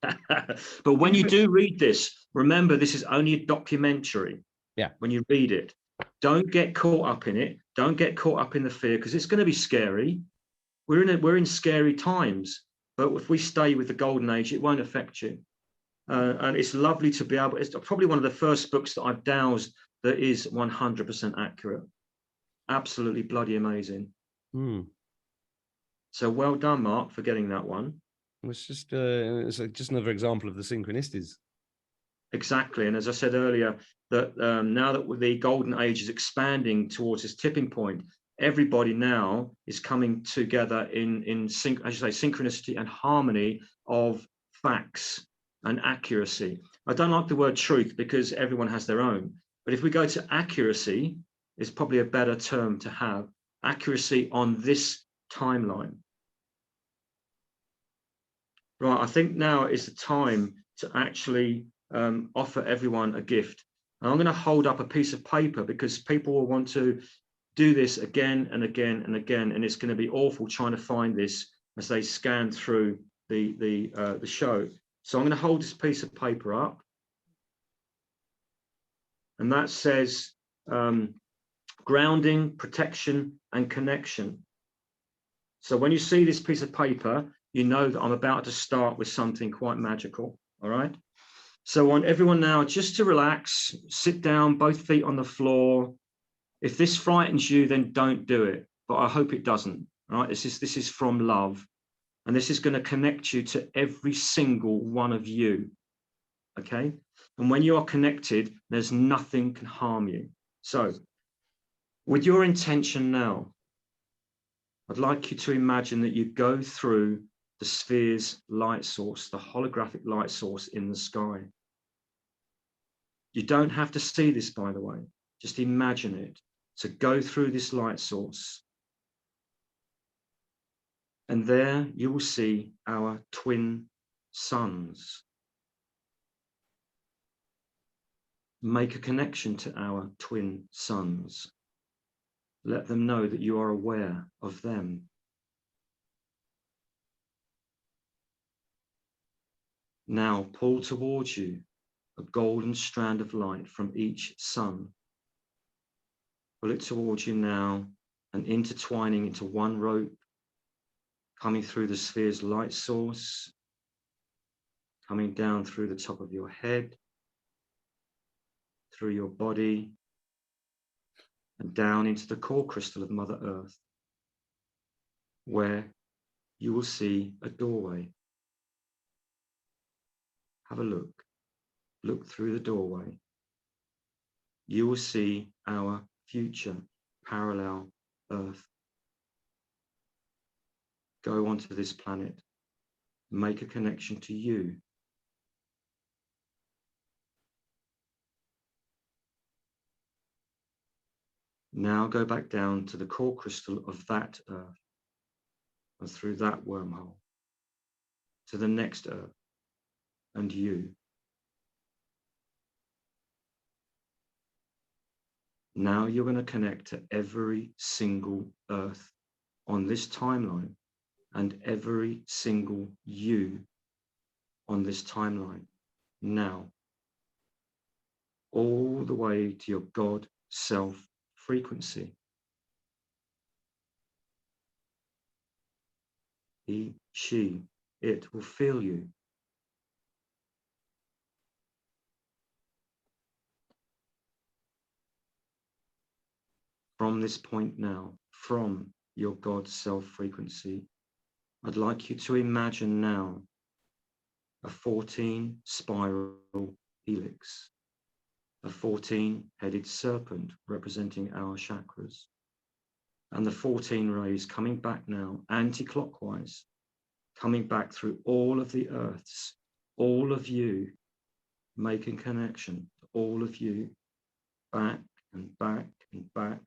But when you do read this, remember this is only a documentary. Yeah. When you read it, don't get caught up in it. Don't get caught up in the fear, because it's going to be scary. We're in scary times. But if we stay with the golden age, it won't affect you. And it's lovely to be able, it's probably one of the first books that I've doused that is 100% accurate. Absolutely bloody amazing. So well done, Mark, for getting that one. It's just just another example of the synchronicities. Exactly. And as I said earlier, that now that the golden age is expanding towards this tipping point, everybody now is coming together in synchronicity and harmony of facts and accuracy. I don't like the word truth because everyone has their own, but if we go to accuracy, it's probably a better term to have. Accuracy on this timeline. Right, I think now is the time to actually offer everyone a gift. And I'm going to hold up a piece of paper because people will want to do this again and again and again, and it's going to be awful trying to find this as they scan through the show. So I'm going to hold this piece of paper up, and that says grounding, protection, and connection. So when you see this piece of paper, you know that I'm about to start with something quite magical. All right. So I want everyone now just to relax, sit down, both feet on the floor. If this frightens you, then don't do it. But I hope it doesn't. All right. This is from love. And this is going to connect you to every single one of you. Okay. And when you are connected, there's nothing can harm you. So with your intention now, I'd like you to imagine that you go through the sphere's light source, the holographic light source in the sky. You don't have to see this, by the way. Just imagine it. So go through this light source. And there you will see our twin suns. Make a connection to our twin suns. Let them know that you are aware of them. Now pull towards you a golden strand of light from each sun. Pull it towards you now and intertwining into one rope, coming through the sphere's light source, coming down through the top of your head, through your body and down into the core crystal of Mother Earth, where you will see a doorway. Have a look. Look through the doorway. You will see our future parallel Earth. Go onto this planet. Make a connection to you. Now go back down to the core crystal of that Earth, and through that wormhole to the next Earth and you. Now you're going to connect to every single Earth on this timeline and every single you on this timeline. Now, all the way to your God self frequency. He, she, it will feel you. From this point now, from your God self frequency, I'd like you to imagine now a 14 spiral helix, a 14-headed serpent representing our chakras, and the 14 rays coming back now anti-clockwise, coming back through all of the Earths, all of you, making connection to all of you, back and back and back.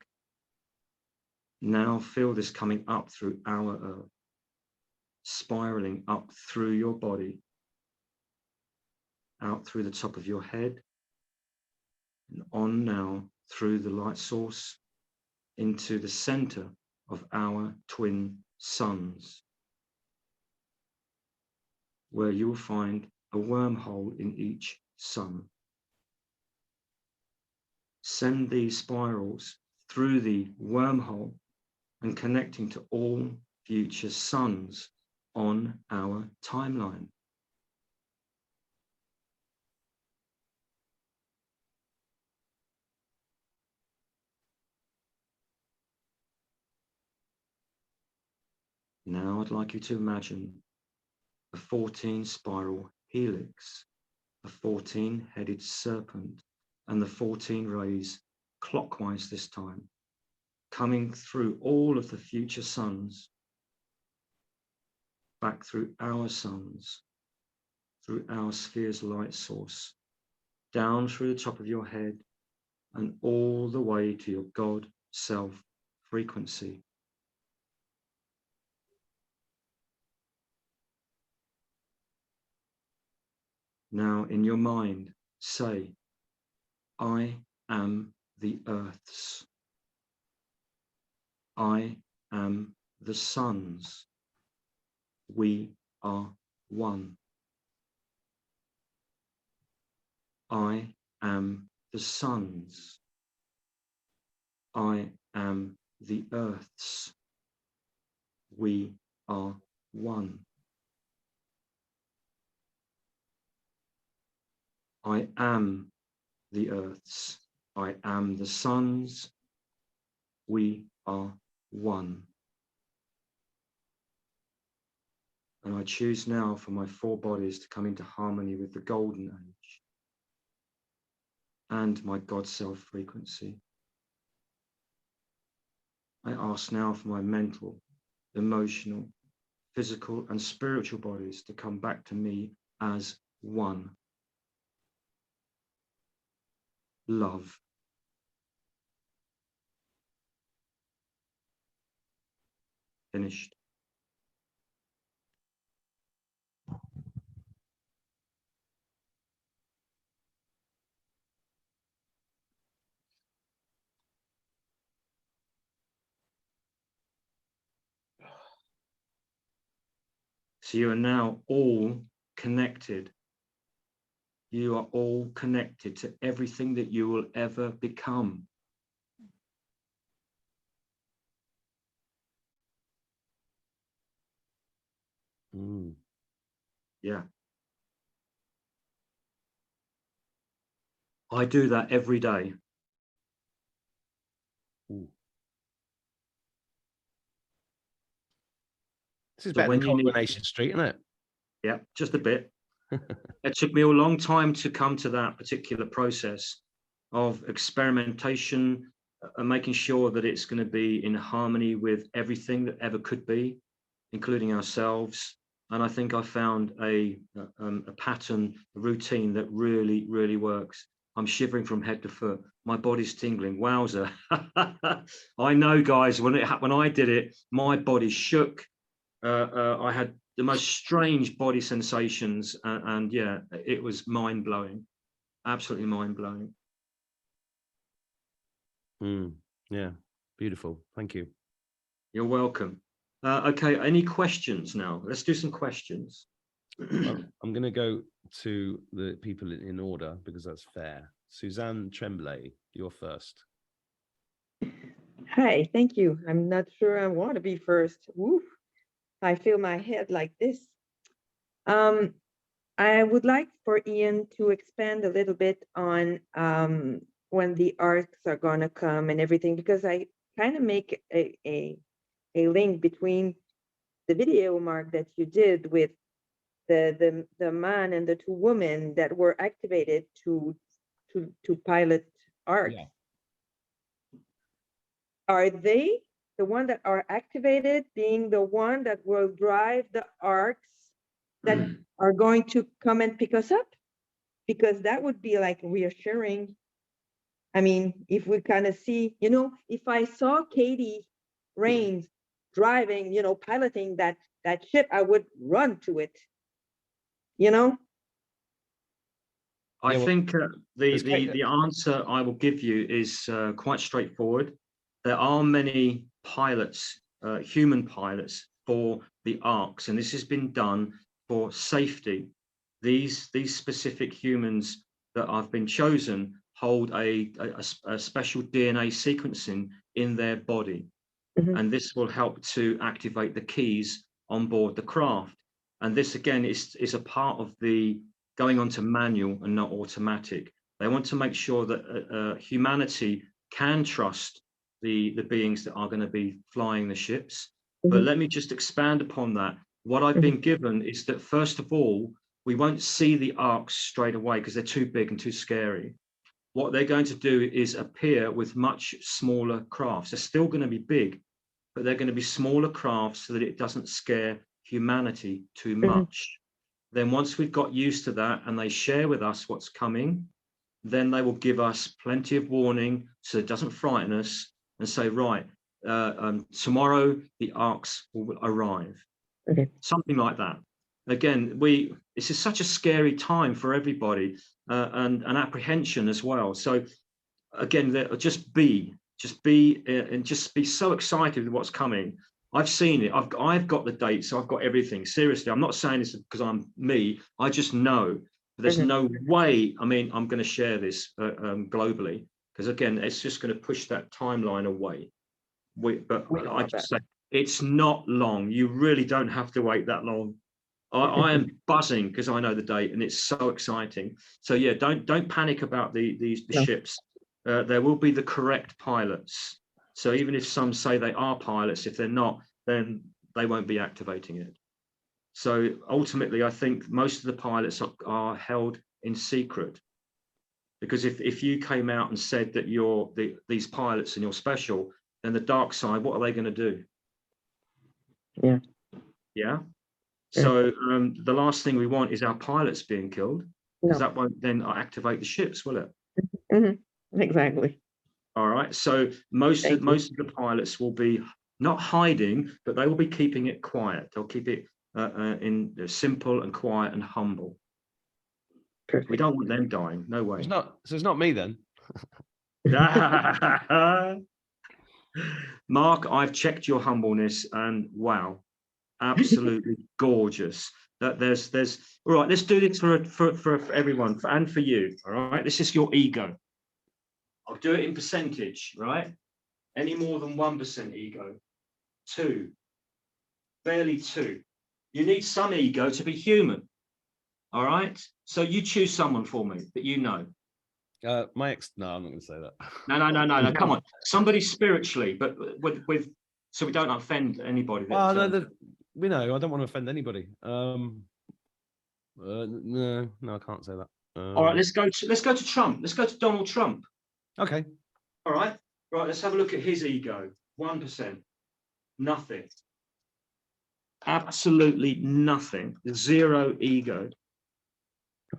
Now feel this coming up through our Earth, spiraling up through your body, out through the top of your head, and on now through the light source into the center of our twin suns, where you will find a wormhole in each sun. Send these spirals through the wormhole and connecting to all future suns on our timeline. Now I'd like you to imagine a 14 spiral helix, a 14-headed serpent, and the 14 rays clockwise this time, coming through all of the future suns, back through our suns, through our sphere's light source, down through the top of your head, and all the way to your God self frequency. Now in your mind, say, I am the Earths. I am the suns. We are one. I am the suns. I am the Earths. We are one. I am the Earths. I am the suns. We are one. And I choose now for my four bodies to come into harmony with the golden age and my God self frequency. I ask now for my mental, emotional, physical, and spiritual bodies to come back to me as one. Love. Finished. So you are now all connected. You are all connected to everything that you will ever become. Yeah. I do that every day. Ooh. This is So better than when you need, Coronation Street, isn't it? yeah, just a bit. It took me a long time to come to that particular process of experimentation and making sure that it's going to be in harmony with everything that ever could be, including ourselves. And I think I found a pattern, a routine that really, really works. I'm shivering from head to foot. My body's tingling. Wowzer. I know, guys, when I did it, my body shook. I had the most strange body sensations. And yeah, it was mind blowing. Absolutely mind blowing. Yeah, beautiful. Thank you. You're welcome. Okay, any questions now? Let's do some questions. Well, I'm going to go to the people in order because that's fair. Suzanne Tremblay, you're first. Hi, thank you. I'm not sure I want to be first. Woof. I feel my head like this. I would like for Ian to expand a little bit on when the arcs are gonna come and everything, because I kind of make a link between the video, Mark, that you did with the man and the two women that were activated to pilot arcs. Yeah. Are they the one that are activated being the one that will drive the arcs that are going to come and pick us up? Because that would be like reassuring. I mean, if we kind of see, if I saw Katie Rains driving, piloting that ship, I would run to it, I think the answer I will give you is quite straightforward. There are many pilots, human pilots, for the arcs, and this has been done for safety. These specific humans that have been chosen hold a special DNA sequencing in their body, and this will help to activate the keys on board the craft. And this again is a part of the going on to manual and not automatic. They want to make sure that humanity can trust the beings that are going to be flying the ships. But let me just expand upon that. What I've been given is that, first of all, we won't see the arcs straight away because they're too big and too scary. What they're going to do is appear with much smaller crafts. They're still going to be big, but they're going to be smaller crafts so that it doesn't scare humanity too much. Then once we've got used to that and they share with us what's coming, then they will give us plenty of warning so it doesn't frighten us and say, right, tomorrow the arcs will arrive. Something like that. Again, this is such a scary time for everybody, and an apprehension as well. So again, just be so excited with what's coming. I've seen it. I've got the dates. I've got everything. Seriously, I'm not saying this because I'm me. I just know. There's no way. I mean, I'm going to share this globally because again, it's just going to push that timeline away. But I just say it's not long. You really don't have to wait that long. I am buzzing because I know the date and it's so exciting. So yeah, don't panic about the ships. There will be the correct pilots. So even if some say they are pilots, if they're not, then they won't be activating it. So ultimately, I think most of the pilots are held in secret, because if you came out and said that you're these pilots and you're special, then the dark side, what are they going to do? Yeah. So the last thing we want is our pilots being killed, because that won't then activate the ships, will it? Exactly. All right. So most of the pilots will be not hiding, but they will be keeping it quiet. They'll keep it in simple and quiet and humble. Perfect. We don't want them dying. No way. It's not me then. Mark, I've checked your humbleness, and wow, absolutely gorgeous. That there's all right. Let's do this for everyone and for you. All right. This is your ego. I'll do it in percentage, right? Any more than 1% ego, 2, barely 2. You need some ego to be human. All right. So you choose someone for me that you know. My ex. No, I'm not going to say that. No. Come on, somebody spiritually, but with so we don't offend anybody. Well, no, we know. I don't want to offend anybody. No, I can't say that. All right, let's go to Trump. Let's go to Donald Trump. Okay. All right, let's have a look at his ego. 1%, nothing, absolutely nothing, zero ego.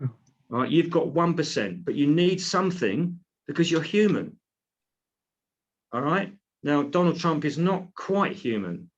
All right, you've got 1%, but you need something because you're human. All right, now Donald Trump is not quite human.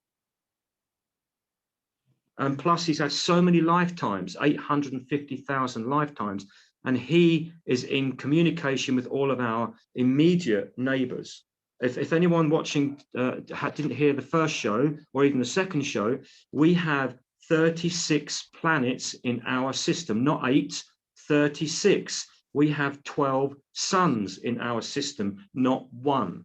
And plus, he's had so many lifetimes, 850,000 lifetimes, and he is in communication with all of our immediate neighbors. If anyone watching didn't hear the first show or even the second show, we have 36 planets in our system, not 8, 36. We have 12 suns in our system, not 1,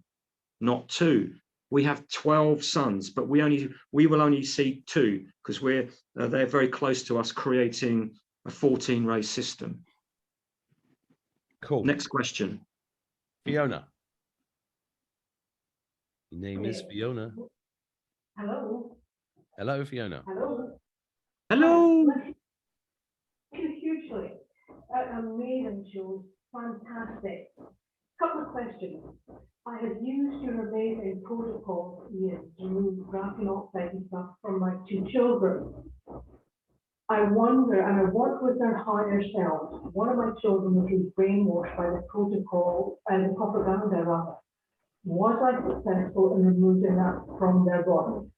not 2. We have 12 suns, but we will only see 2 because they're very close to us creating a 14 race system. Cool. Next question. Fiona. Your name is Fiona. Hello. Hello, Fiona. Hello. Hello. Thank you hugely. Amazing show. Fantastic. Couple of questions. I have used your amazing protocol to remove graphene oxide and stuff from my 2 children. I wonder, and I work with their higher selves. One of my children was brainwashed by the protocol and the propaganda rather. Was I successful in removing that from their body?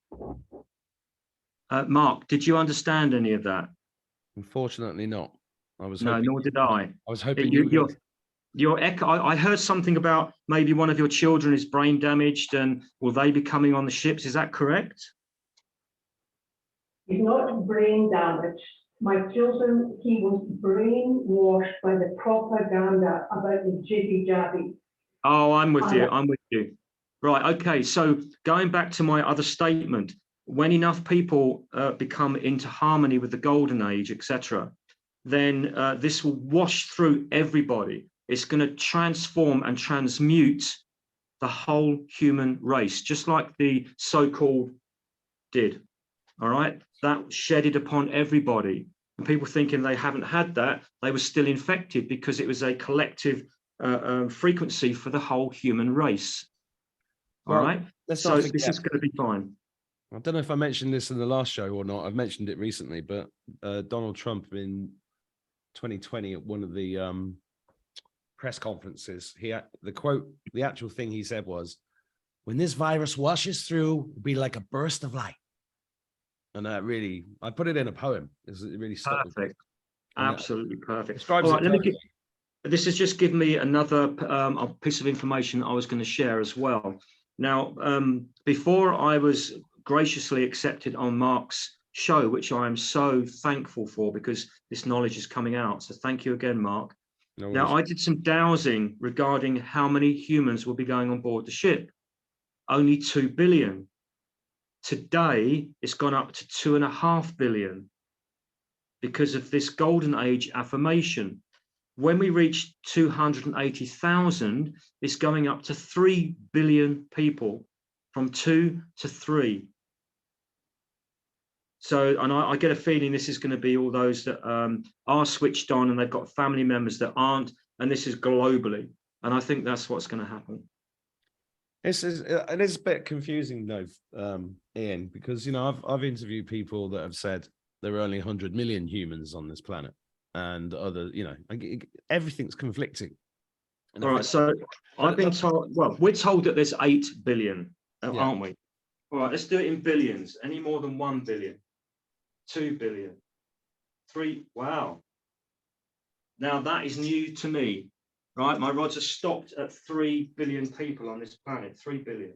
Mark, did you understand any of that? Unfortunately not. I was No, hoping, nor did I. I was hoping you would. Your echo. I heard something about maybe one of your children is brain damaged, and will they be coming on the ships? Is that correct? He's not brain damaged. My children, he was brainwashed by the propaganda about the jibby jabby. Oh, I'm with you. I'm with you. Right. Okay. So going back to my other statement, when enough people become into harmony with the golden age, etc., then this will wash through everybody. It's going to transform and transmute the whole human race, just like the so-called did. All right. That shedded upon everybody. And people thinking they haven't had that, they were still infected because it was a collective frequency for the whole human race. All right. So this is going to be fine. I don't know if I mentioned this in the last show or not. I've mentioned it recently, but Donald Trump in 2020 at one of the press conferences, the actual thing he said was, "When this virus washes through, it'll be like a burst of light." And that really, I put it in a poem. It really stuck. Perfect. Absolutely perfect. All right, this has just given me another piece of information I was going to share as well. Now, before I was graciously accepted on Mark's show, which I am so thankful for because this knowledge is coming out. So thank you again, Mark. No now, worries. I did some dowsing regarding how many humans will be going on board the ship. Only 2 billion. Today, it's gone up to 2.5 billion because of this golden age affirmation. When we reach 280,000, it's going up to 3 billion people, from 2 to 3. So, and I get a feeling this is going to be all those that are switched on and they've got family members that aren't, and this is globally. And I think that's what's going to happen. It is a bit confusing though, Ian, because, I've interviewed people that have said there are only 100 million humans on this planet, and other, everything's conflicting. All right, so I've been told, well, we're told that there's 8 billion, aren't we? All right, let's do it in billions. Any more than 1 billion, 2 billion, 3, wow. Now that is new to me, right? My rods are stopped at 3 billion people on this planet, 3 billion,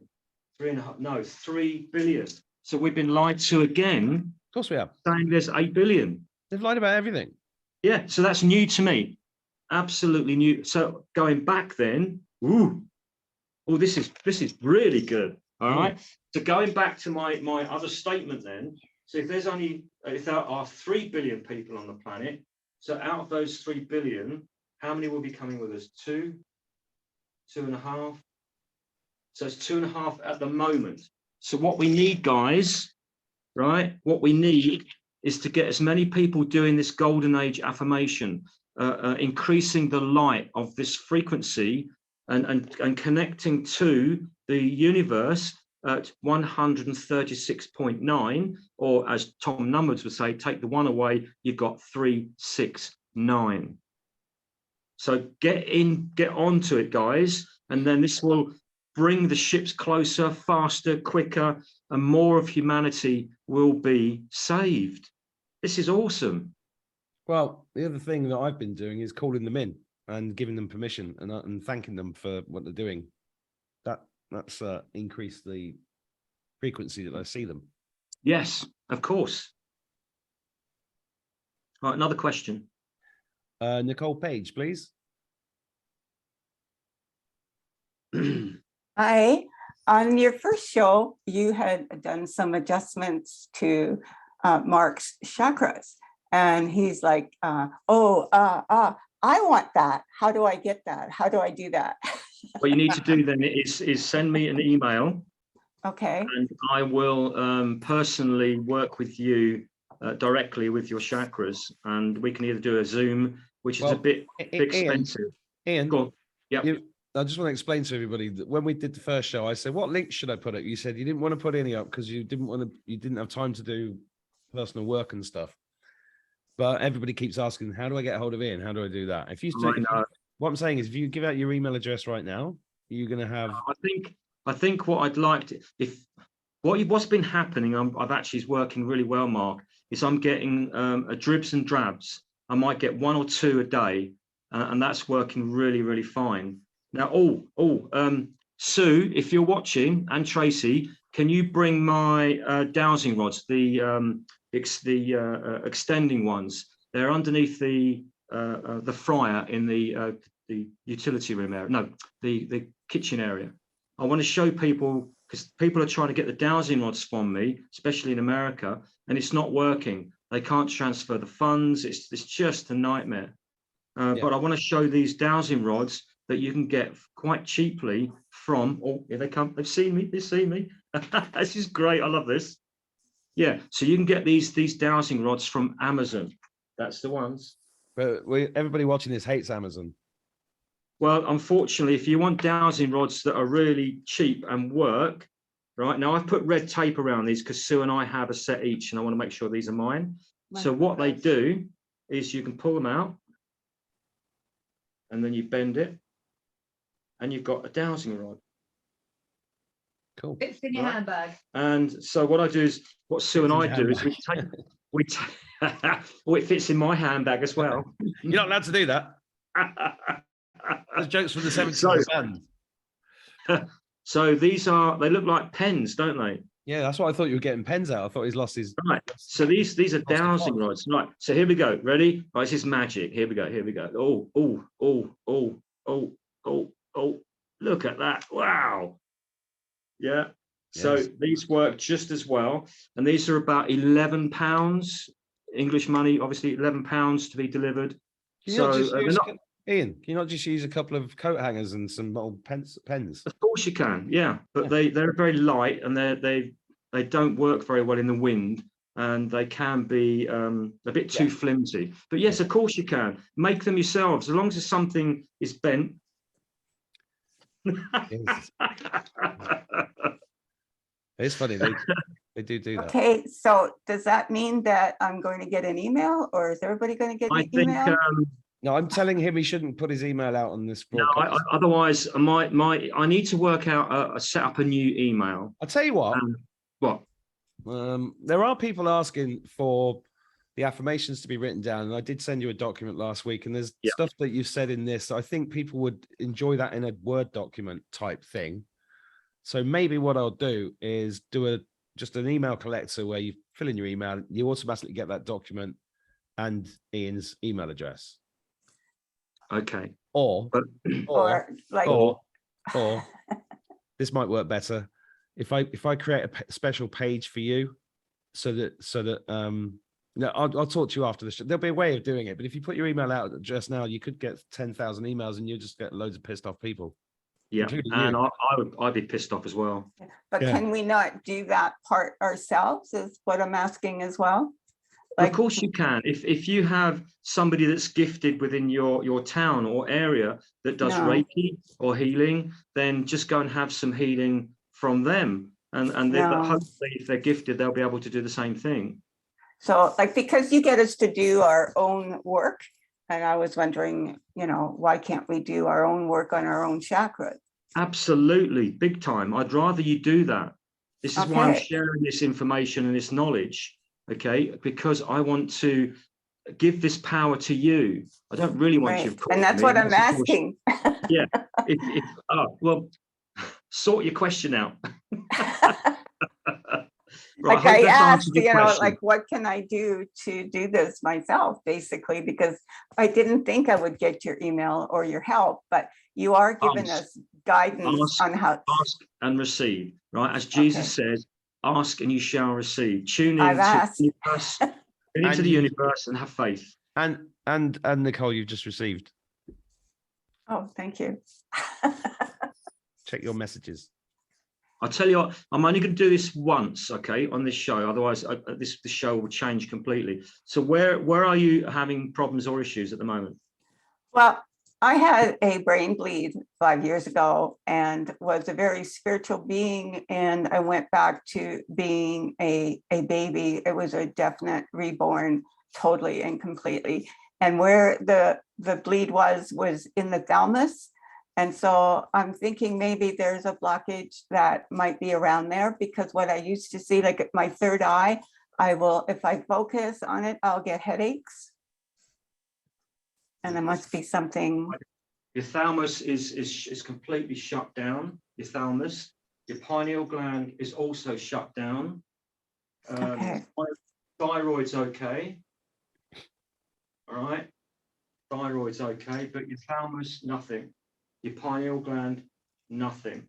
3.5, no, 3 billion. So we've been lied to again. Of course we have. Saying there's 8 billion. They've lied about everything. Yeah, so that's new to me. Absolutely new. So going back then, this is really good. All right. So going back to my other statement then, so if there are 3 billion people on the planet, so out of those 3 billion, How many will be coming with us? 2, 2.5. So it's 2.5 at the moment. So what we need, guys, right? What we need is to get as many people doing this golden age affirmation, increasing the light of this frequency and connecting to the universe at 136.9, or as Tom Numbers would say, take the 1 away, you've got 369. So get onto it, guys, and then this will bring the ships closer, faster, quicker, and more of humanity will be saved. This is awesome. Well, the other thing that I've been doing is calling them in and giving them permission and thanking them for what they're doing. That's increased the frequency that I see them. Yes, of course. All right, another question. Nicole Page, please. Hi. On your first show, you had done some adjustments to Mark's chakras. And he's like, I want that. How do I get that? How do I do that? What you need to do then is send me an email. Okay. And I will personally work with you directly with your chakras. And we can either do a Zoom, which is a bit expensive. Ian, go on. Yeah. I just want to explain to everybody that when we did the first show, I said, what link should I put up? You said you didn't want to put any up because you didn't have time to do personal work and stuff. But everybody keeps asking, how do I get hold of Ian? How do I do that? What I'm saying is, if you give out your email address right now, you're going to have. I think what I'd like to, what's been happening, I've actually is working really well, Mark, is I'm getting a dribs and drabs. I might get 1 or 2 a day, and that's working really, really fine. Now, Sue, if you're watching, and Tracy, can you bring my dowsing rods, the extending ones? They're underneath the fryer in the utility room area. No, the kitchen area. I want to show people, because people are trying to get the dowsing rods from me, especially in America, and it's not working. They can't transfer the funds. It's just a nightmare. But I want to show these dowsing rods that you can get quite cheaply from. Oh, here they come. They've seen me. They see me. This is great. I love this. Yeah. So you can get these dowsing rods from Amazon. That's the ones. But everybody watching this hates Amazon. Well, unfortunately, if you want dowsing rods that are really cheap and work, right now I've put red tape around these because Sue and I have a set each, and I want to make sure these are mine. So what they do is you can pull them out, and then you bend it, and you've got a dowsing rod. Cool. It's in your handbag. And so what I do is, what Sue and I do is we take well, it fits in my handbag as well. You're not allowed to do that. There's jokes from the 70s band. So they look like pens, don't they? Yeah, that's what I thought you were getting pens out. I thought he's lost his. Right. So these are dowsing rods. Right. So here we go. Ready? Right, this is magic. Here we go. Here we go. Oh. Look at that. Wow. Yeah. Yes. So these work just as well. And these are about £11 English money, obviously £11 to be delivered. Ian, can you not just use a couple of coat hangers and some old pens? Of course you can, yeah. But they're very light, and they don't work very well in the wind, and they can be a bit too flimsy. But yes, of course you can. Make them yourselves, as long as something is bent. It's funny, they do that. Okay, so does that mean that I'm going to get an email, or is everybody going to get an email? No, I'm telling him he shouldn't put his email out on this broadcast. No, otherwise, I need to work out set up a new email. I'll tell you what. What? There are people asking for the affirmations to be written down, and I did send you a document last week, and there's stuff that you said in this. I think people would enjoy that in a Word document type thing. So maybe what I'll do is do just an email collector where you fill in your email, you automatically get that document and Ian's email address. Okay. Or this might work better. If I create a special page for you, so that No, I'll talk to you after the show. There'll be a way of doing it, but if you put your email out just now, you could get 10,000 emails and you just get loads of pissed off people. Yeah, including and you. I'd be pissed off as well. But Yeah. can we not do that part ourselves is what I'm asking as well? Of course you can. If you have somebody that's gifted within your town or area that does No. Reiki or healing, then just go and have some healing from them. And then No. hopefully if they're gifted, they'll be able to do the same thing. So like, because you get us to do our own work, and I was wondering, you know, why can't we do our own work on our own chakras? Absolutely, big time. I'd rather you do that. This is why I'm Okay. sharing this information and this knowledge, okay? Because I want to give this power to you. I don't really want you. Right. And that's what I'm asking. Yeah. Well, sort your question out. Right, Like I asked, answered your you know, question. like, what can I do to do this myself, basically, because I didn't think I would get your email or your help, but you are giving Ask. us guidance on how. Ask and receive, right? As Jesus says, ask and you shall receive. Tune I've into asked. the universe, tune into And the you- universe and have faith. And Nicole, you've just received. Oh, thank you. Check your messages. I'll tell you what, I'm only going to do this once, okay, on this show. Otherwise, the show will change completely. So where are you having problems or issues at the moment? Well, I had a brain bleed 5 years ago and was a very spiritual being. And I went back to being a baby. It was a definite reborn, totally and completely. And where the bleed was in the thalamus. And so I'm thinking maybe there's a blockage that might be around there, because what I used to see, like at my third eye, if I focus on it, I'll get headaches. And there must be something. Your thalamus is completely shut down. Your thalamus, your pineal gland is also shut down. Okay. Thyroid's okay. All right. Thyroid's okay, but your thalamus, nothing. Your pineal gland, nothing.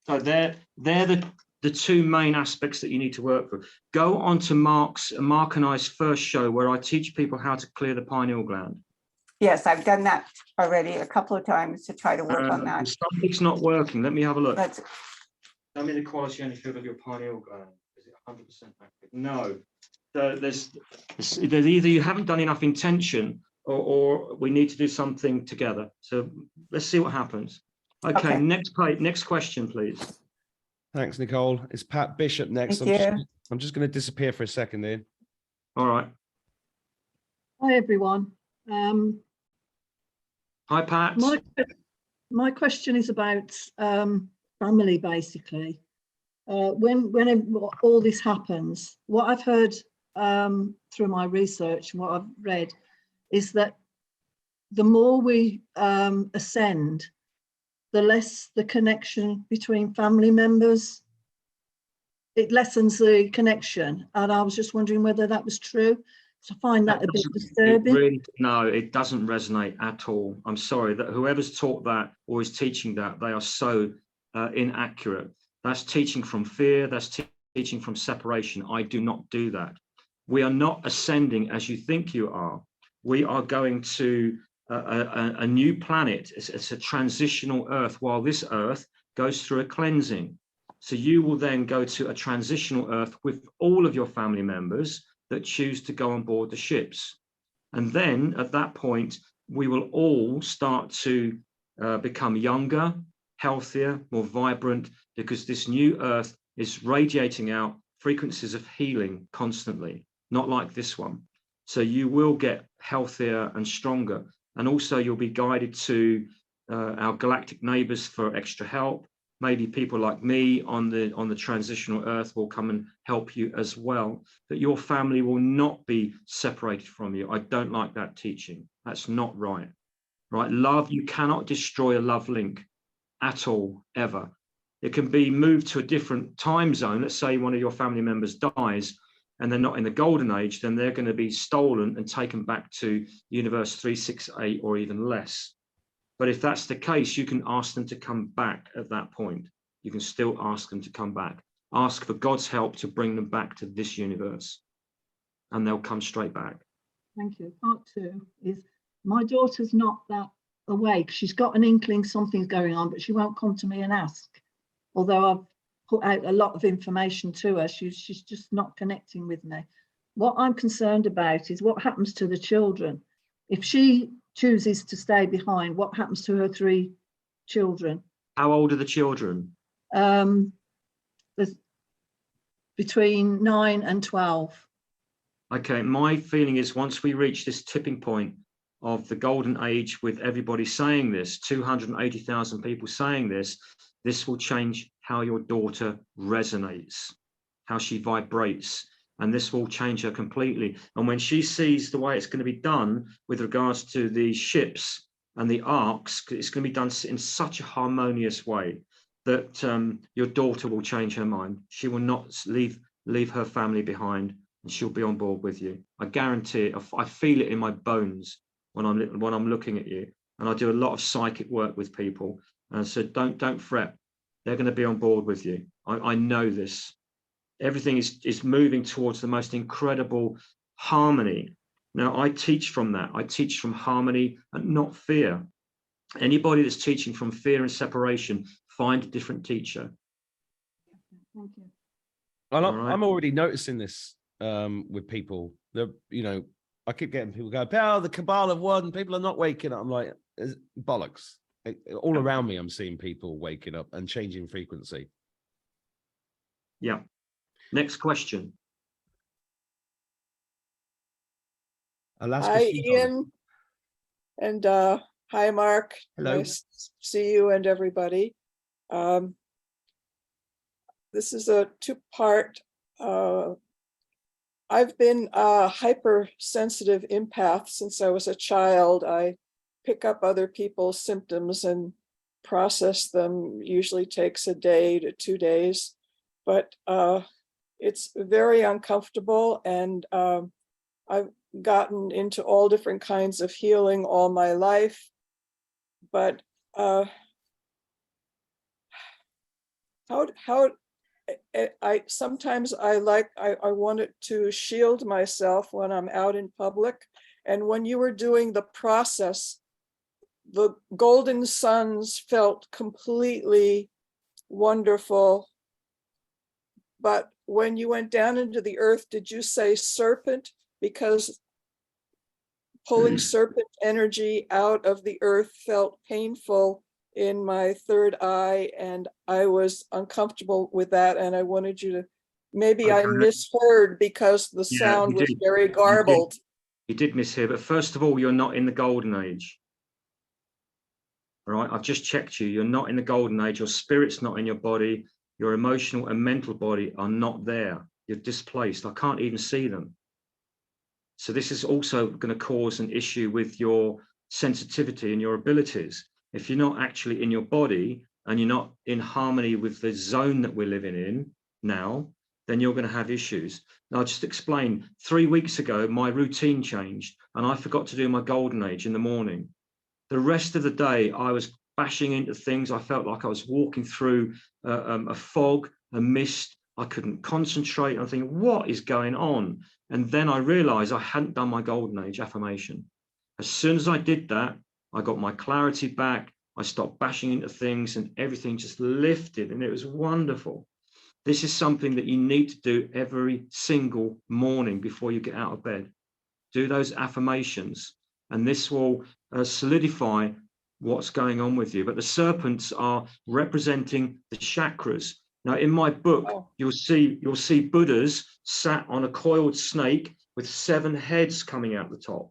So they're the two main aspects that you need to work with. Go on to Mark and I's first show where I teach people how to clear the pineal gland. Yes, I've done that already a couple of times to try to work on that. Something's not working. Let me have a look. But Tell me the quality and field of your pineal gland. Is it 100% active? No. So there's either you haven't done enough intention, or we need to do something together. So let's see what happens. Okay. Next question, please. Thanks, Nicole. It's Pat Bishop next. Thank you. I'm just going to disappear for a second there. All right. Hi, everyone. Hi, Pat. My question is about family, basically. When all this happens, what I've heard through my research and what I've read is that the more we ascend, the less the connection between family members. It lessens the connection. And I was just wondering whether that was true. So I find that a bit disturbing. No, it doesn't resonate at all. I'm sorry that whoever's taught that or is teaching that, they are so inaccurate. That's teaching from fear. That's teaching from separation. I do not do that. We are not ascending as you think you are. We are going to a new planet. It's a transitional Earth, while this Earth goes through a cleansing. So you will then go to a transitional Earth with all of your family members that choose to go on board the ships. And then at that point, we will all start to become younger, healthier, more vibrant, because this new Earth is radiating out frequencies of healing constantly, not like this one. So you will get healthier and stronger. And also you'll be guided to our galactic neighbors for extra help. Maybe people like me on the transitional Earth will come and help you as well. That your family will not be separated from you. I don't like that teaching. That's not right. Right? Love, you cannot destroy a love link at all, ever. It can be moved to a different time zone. Let's say one of your family members dies and they're not in the golden age, then they're going to be stolen and taken back to universe 368 or even less. But if that's the case, you can ask them to come back at that point. You can still ask them to come back. Ask for God's help to bring them back to this universe. and they'll come straight back. Thank you. Part two is my daughter's not that awake. She's got an inkling something's going on, but she won't come to me and ask. Although I've put out a lot of information to her, she's just not connecting with me. What I'm concerned about is what happens to the children. If she chooses to stay behind, what happens to her 3 children? How old are the children? There's between 9 and 12. Okay, my feeling is once we reach this tipping point of the golden age with everybody saying this, 280,000 people saying this will change how your daughter resonates, how she vibrates, and this will change her completely. And when she sees the way it's going to be done with regards to the ships and the arcs, it's going to be done in such a harmonious way that your daughter will change her mind. She will not leave her family behind, and she'll be on board with you. I guarantee it. I feel it in my bones when I'm looking at you, and I do a lot of psychic work with people. And so don't fret. They're going to be on board with you. I know this. Everything is moving towards the most incredible harmony. Now, I teach from that. I teach from harmony and not fear. Anybody that's teaching from fear and separation, find a different teacher. Thank you. I'm already noticing this with people. I keep getting people go, "Oh, the cabal have won. People are not waking up." I'm like, bollocks. All around me, I'm seeing people waking up and changing frequency. Yeah. Next question. Hi, Ian. And hi, Mark. Hello. Nice to see you and everybody. This is a 2-part. I've been a hypersensitive empath since I was a child. I pick up other people's symptoms and process them. Usually takes a day to 2 days, but it's very uncomfortable, and I've gotten into all different kinds of healing all my life, but I sometimes I wanted to shield myself when I'm out in public, and when you were doing the process, the golden suns felt completely wonderful. But when you went down into the earth, did you say serpent? Because pulling serpent energy out of the earth felt painful in my third eye, and I was uncomfortable with that. And I wanted you to, maybe I misheard because the sound was very garbled. You did mishear, but first of all, you're not in the golden age. All right, I've just checked you. You're not in the golden age. Your spirit's not in your body. Your emotional and mental body are not there. You're displaced. I can't even see them. So this is also going to cause an issue with your sensitivity and your abilities. If you're not actually in your body and you're not in harmony with the zone that we're living in now, then you're going to have issues. Now, I'll just explain. 3 weeks ago, my routine changed and I forgot to do my golden age in the morning. The rest of the day, I was bashing into things. I felt like I was walking through a fog, a mist. I couldn't concentrate. I'm thinking, what is going on? And then I realized I hadn't done my golden age affirmation. As soon as I did that, I got my clarity back. I stopped bashing into things and everything just lifted, and it was wonderful. This is something that you need to do every single morning before you get out of bed. Do those affirmations, and this will solidify what's going on with you. But the serpents are representing the chakras. Now, in my book, you'll see Buddhas sat on a coiled snake with 7 heads coming out the top.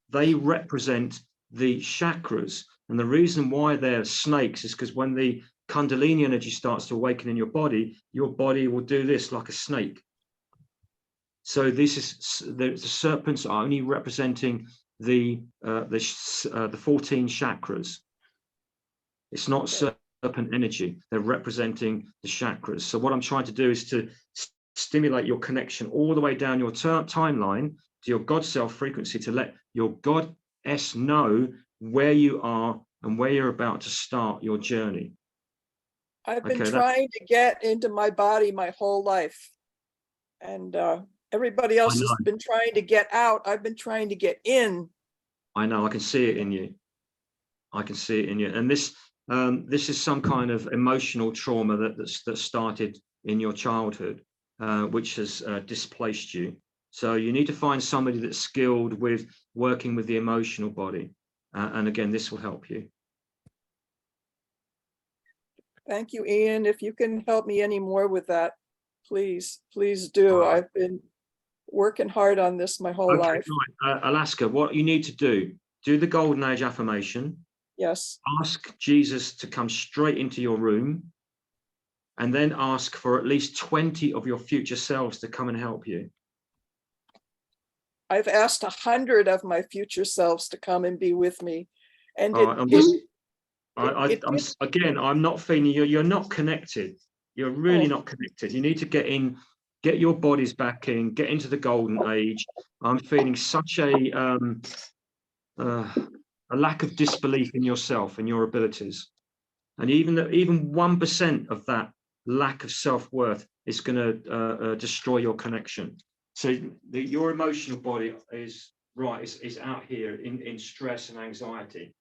They represent the chakras. And the reason why they're snakes is because when the Kundalini energy starts to awaken in your body will do this like a snake. So this is the serpents are only representing the 14 chakras. It's not serpent energy. They're representing the chakras. So what I'm trying to do is to stimulate your connection all the way down your timeline to your God self frequency, to let your Goddess know where you are and where you're about to start your journey. I've been trying to get into my body my whole life, and Everybody else has know. been trying to get out. I've been trying to get in. I know, I can see it in you. I can see it in you. And this is some kind of emotional trauma that started in your childhood, which has displaced you. So you need to find somebody that's skilled with working with the emotional body. And again, this will help you. Thank you, Ian. If you can help me any more with that, please do. I've been working hard on this my whole life. Right. Alaska, what you need to do the Golden Age affirmation. Yes. Ask Jesus to come straight into your room, and then ask for at least 20 of your future selves to come and help you. I've asked 100 of my future selves to come and be with me. And I'm not feeling you're not connected. You're really not connected. You need to get your bodies back in, get into the golden age. I'm feeling such a lack of disbelief in yourself and your abilities. And even 1% of that lack of self-worth is going to destroy your connection. So your emotional body is out here in stress and anxiety.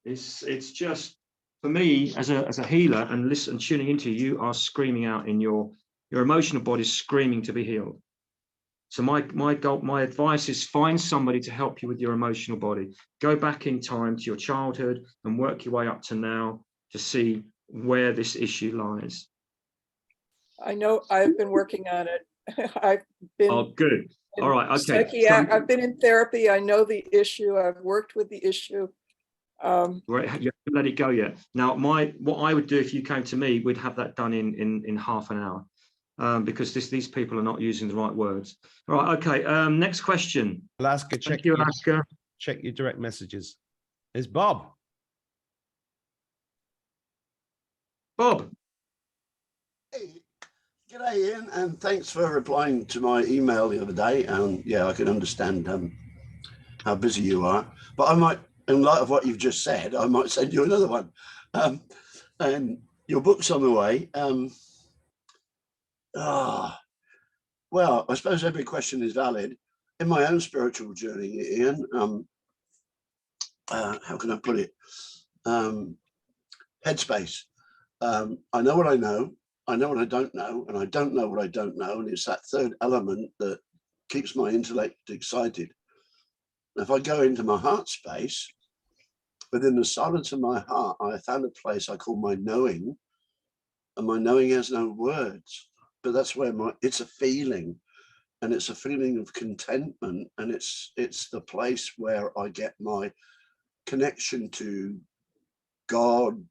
It's just, for me as a healer and tuning into you are screaming out in your emotional body is screaming to be healed. So my advice is find somebody to help you with your emotional body. Go back in time to your childhood and work your way up to now to see where this issue lies. I know I've been working on it. I've been. Oh, good. All right. Okay. I've been in therapy. I know the issue. I've worked with the issue. Right, you haven't let it go yet. Now, what I would do if you came to me, we'd have that done in half an hour, because these people are not using the right words. All right. Okay. Next question. Alaska, check your direct messages. It's Bob. Bob. Hey, g'day, Ian, and thanks for replying to my email the other day. Yeah, I can understand how busy you are, but I might, in light of what you've just said, I might send you another one. And your book's on the way. Well, I suppose every question is valid. In my own spiritual journey, Ian, how can I put it? Headspace. I know what I know what I don't know, and I don't know what I don't know, and it's that third element that keeps my intellect excited. If I go into my heart space, within the silence of my heart, I found a place I call my knowing, and my knowing has no words, but that's where it's a feeling, and it's a feeling of contentment, and it's the place where I get my connection to God,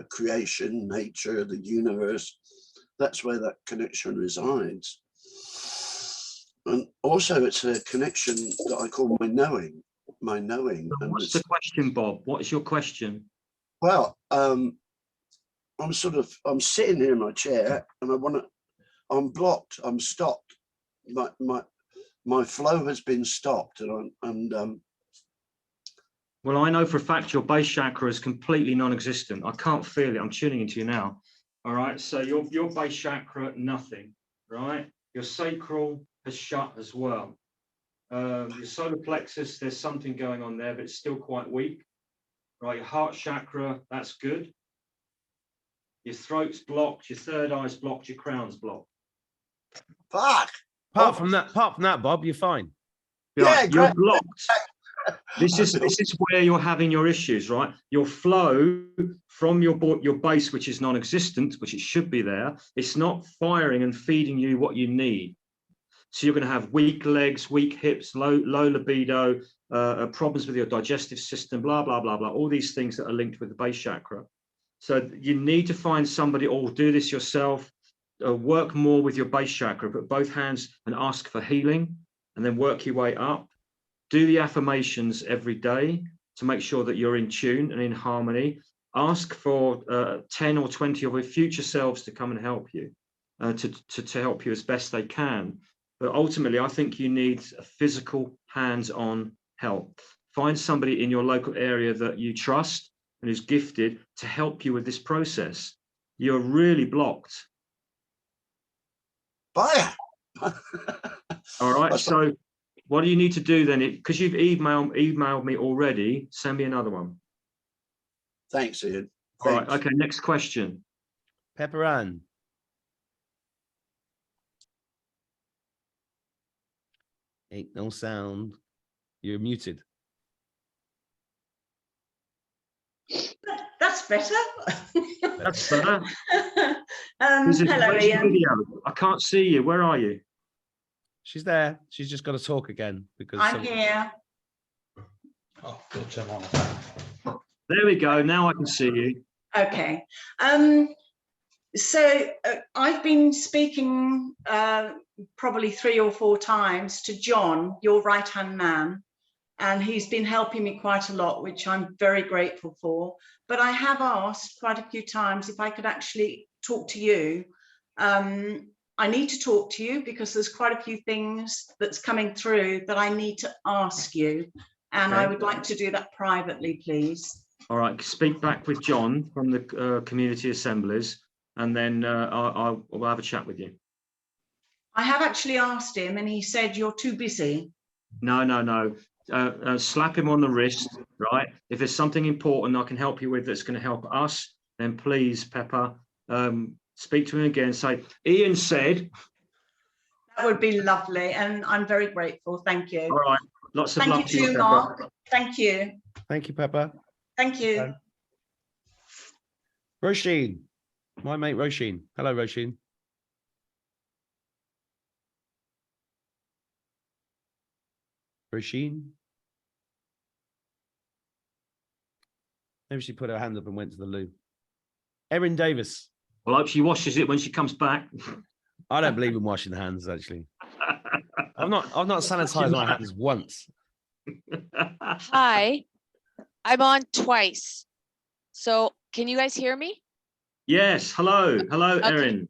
creation, nature, the universe. That's where that connection resides. And also it's a connection that I call my knowing. What's the question, Bob? What is your question? Well, I'm sitting here in my chair, and I'm blocked, I'm stopped. My flow has been stopped, well, I know for a fact your base chakra is completely non-existent. I can't feel it. I'm tuning into you now. All right. So your base chakra, nothing. Right. Your sacral has shut as well. Your solar plexus, there's something going on there, but it's still quite weak. Right. Your heart chakra, that's good. Your throat's blocked. Your third eye's blocked. Your crown's blocked. Fuck. Apart from that, Bob, you're fine. Yeah, you're blocked. This is where you're having your issues, right? Your flow from your base, which is non-existent, which it should be there, it's not firing and feeding you what you need. So you're going to have weak legs, weak hips, low libido, problems with your digestive system, blah, blah, blah, blah, all these things that are linked with the base chakra. So you need to find somebody, or do this yourself, work more with your base chakra, put both hands and ask for healing, and then work your way up. Do the affirmations every day to make sure that you're in tune and in harmony. Ask for 10 or 20 of your future selves to come and help you, to help you as best they can. But ultimately, I think you need a physical, hands-on help. Find somebody in your local area that you trust and who's gifted to help you with this process. You're really blocked. Fire. All right. So what do you need to do then? Because you've emailed me already, send me another one. Thanks, Ian. All right. Thanks. Okay. Next question. Pepper Ann. Ain't no sound. You're muted. That's better. That's better. Hello, Where's your Ian. video? I can't see you. Where are you? She's there. She's just got to talk again because I'm here. Oh, good, turn on. There we go. Now I can see you. Okay. So I've been speaking probably 3 or 4 times to John, your right-hand man, and he's been helping me quite a lot, which I'm very grateful for. But I have asked quite a few times if I could actually talk to you. I need to talk to you because there's quite a few things that's coming through that I need to ask you. And I would like to do that privately, please. All right. Speak back with John from the community assemblies, and then we'll have a chat with you. I have actually asked him and he said, you're too busy. No. Slap him on the wrist, right? If there's something important I can help you with that's going to help us, then please, Pepper, speak to him again. Say, Ian said. That would be lovely. And I'm very grateful. Thank you. All right. Lots of Thank love you to you, too, Pepper. Mark. Thank you. thank you, Pepper. Thank you. Roisin, my mate Roisin. Hello, Roisin. Roisin. Maybe she put her hand up and went to the loo. Erin Davis. Well, I hope she washes it when she comes back. I don't believe in washing hands, actually. I've not sanitized my hands once. Hi, I'm on twice. So can you guys hear me? Yes. Hello, Okay. Erin.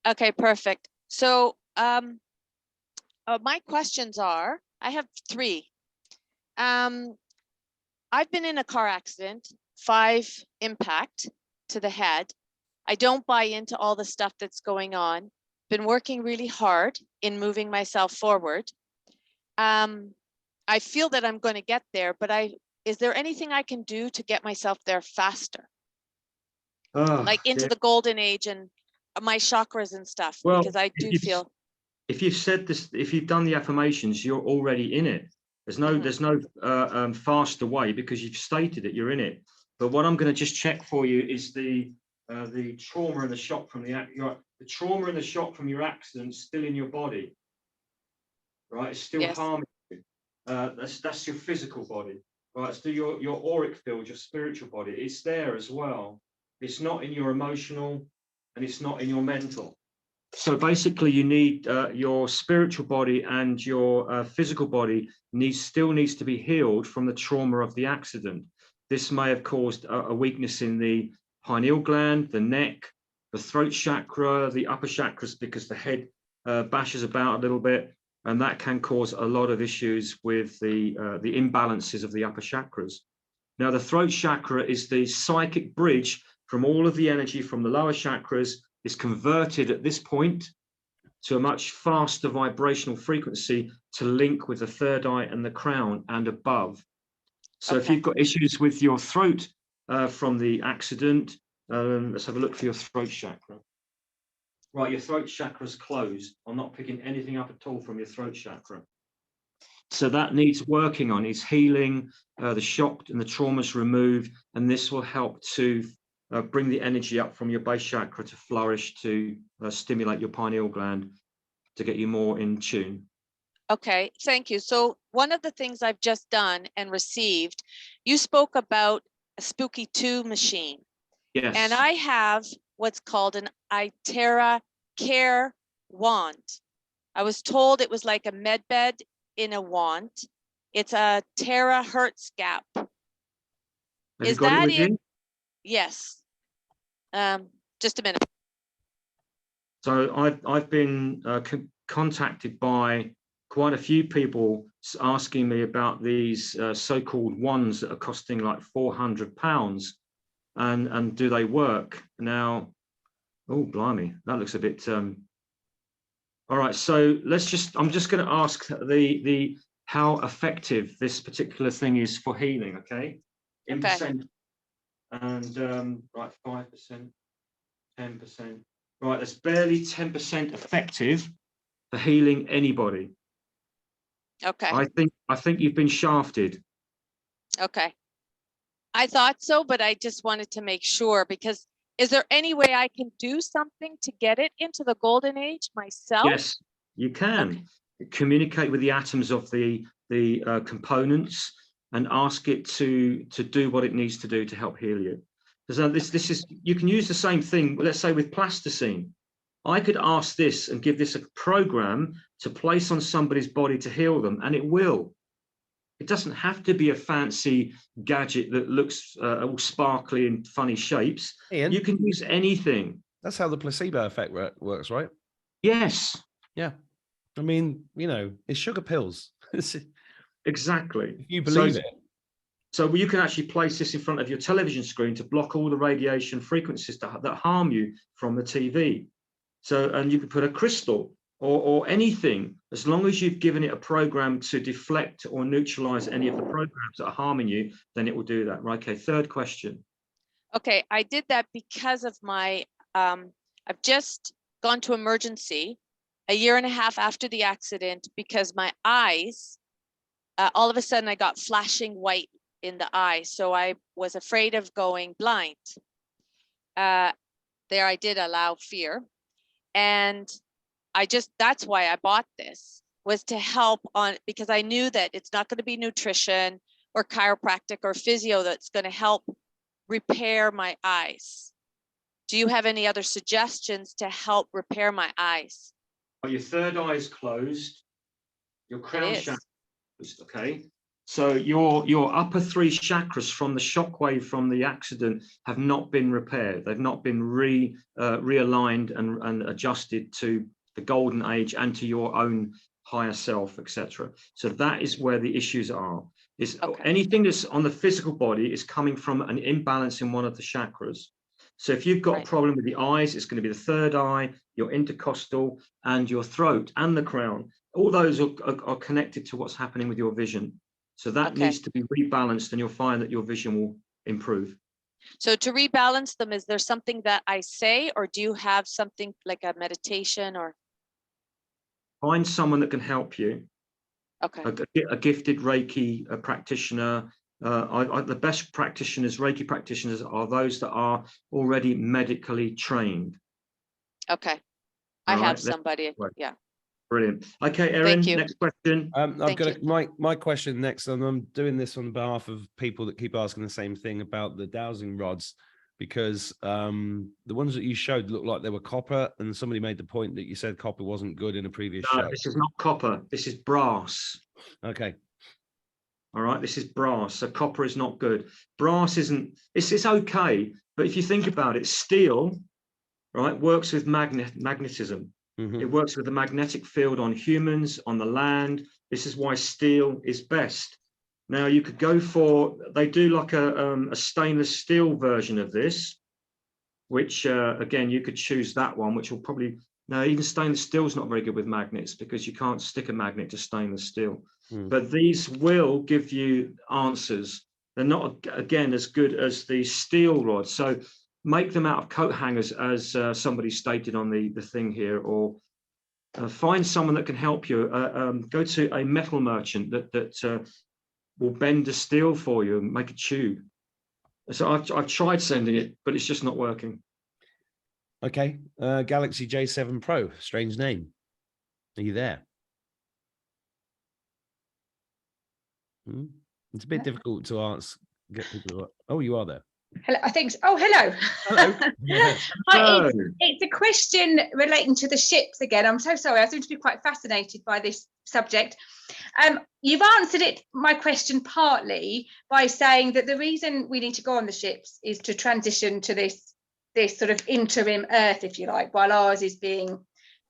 Okay, perfect. So my questions are, I have 3. I've been in a car accident, 5 impact to the head. I don't buy into all the stuff that's going on. Been working really hard in moving myself forward. I feel that I'm going to get there, but is there anything I can do to get myself there faster? Like into the golden age and my chakras and stuff, Well, because I do feel. If you've said this, if you've done the affirmations, you're already in it. There's no faster way because you've stated it. You're in it. But what I'm going to just check for you is the trauma and the shock from the trauma and the shock from your accident still in your body, right? It's still harming you. That's your physical body, right? It's still your auric field, your spiritual body. It's there as well. It's not in your emotional, and it's not in your mental. So basically, you need your spiritual body and your physical body still needs to be healed from the trauma of the accident. This may have caused a weakness in the pineal gland, the neck, the throat chakra, the upper chakras, because the head bashes about a little bit, and that can cause a lot of issues with the imbalances of the upper chakras. Now, the throat chakra is the psychic bridge from all of the energy from the lower chakras is converted at this point to a much faster vibrational frequency to link with the third eye and the crown and above. So if you've got issues with your throat from the accident, let's have a look for your throat chakra. Right, your throat chakra is closed. I'm not picking anything up at all from your throat chakra. So that needs working on. It's healing, the shock and the traumas removed, and this will help to bring the energy up from your base chakra to flourish, to stimulate your pineal gland, to get you more in tune. Okay, thank you. So one of the things I've just done and received, you spoke about a Spooky 2 machine. Yes. And I have what's called an iTerra Care wand. I was told it was like a med bed in a wand. It's a terahertz gap. Is that it? Yes. Just a minute. So I've been contacted by quite a few people asking me about these so-called wands that are costing like £400, and do they work? Now, oh blimey, that looks a bit All right, so I'm just going to ask the how effective this particular thing is for healing, okay? In Okay. percent. And right, 5%, 10%. Right, that's barely 10% effective for healing anybody. Okay. I think you've been shafted. Okay. I thought so, but I just wanted to make sure, because is there any way I can do something to get it into the golden age myself? Yes, you can. Communicate with the atoms of the components and ask it to do what it needs to do to help heal you. So this is, you can use the same thing, let's say with plasticine. I could ask this and give this a program to place on somebody's body to heal them, and it will. It doesn't have to be a fancy gadget that looks all sparkly and funny shapes. Ian, you can use anything. That's how the placebo effect works, right? Yes. Yeah. I mean, you know, it's sugar pills. Exactly. If you believe it. So you can actually place this in front of your television screen to block all the radiation frequencies that harm you from the TV. So, and you can put a crystal or anything, as long as you've given it a program to deflect or neutralize any of the programs that are harming you, then it will do that. Right. Okay. Third question. Okay, I did that because of my, I've just gone to emergency a year and a half after the accident, because my eyes, all of a sudden I got flashing white in the eye. So I was afraid of going blind. There I did allow fear. And that's why I bought this, was to help on, because I knew that it's not going to be nutrition or chiropractic or physio that's going to help repair my eyes. Do you have any other suggestions to help repair my eyes? Well, your third eye is closed. Your crown chakra is okay. So your upper three chakras from the shockwave from the accident have not been repaired. They've not been realigned and adjusted to the golden age and to your own higher self, etc. So that is where the issues are. Anything that's on the physical body is coming from an imbalance in one of the chakras. So if you've got a problem with the eyes, it's going to be the third eye, your intercostal, and your throat and the crown. All those are connected to what's happening with your vision. So that needs to be rebalanced, and you'll find that your vision will improve. So to rebalance them, is there something that I say, or do you have something like a meditation or? Find someone that can help you. Okay. A gifted Reiki practitioner. The best practitioners, Reiki practitioners, are those that are already medically trained. Okay. I have somebody. Yeah. Brilliant. Okay, Erin, next question. I've got my question next, and I'm doing this on behalf of people that keep asking the same thing about the dowsing rods, because the ones that you showed looked like they were copper, and somebody made the point that you said copper wasn't good in a previous show. This is not copper. This is brass. Okay. All right, this is brass. So copper is not good. Brass isn't. It's okay, but if you think about it, steel, right, works with magnetism. Mm-hmm. It works with the magnetic field on humans, on the land. This is why steel is best. Now you could go for, they do like a stainless steel version of this, which again, you could choose that one, which will probably, no, even stainless steel is not very good with magnets, because you can't stick a magnet to stainless steel. But these will give you answers. They're not, again, as good as the steel rods. So make them out of coat hangers, as somebody stated on the thing here, or find someone that can help you. Go to a metal merchant that will bend the steel for you and make a tube. So I've tried sending it, but it's just not working. Okay, Galaxy J7 Pro, strange name. Are you there? It's a bit difficult to ask. Get people. Oh, you are there. Hello, I think so. Oh, hello. Hello. Hi, it's a question relating to the ships again. I'm so sorry. I seem to be quite fascinated by this subject. You've answered my question partly by saying that the reason we need to go on the ships is to transition to this sort of interim Earth, if you like, while ours is being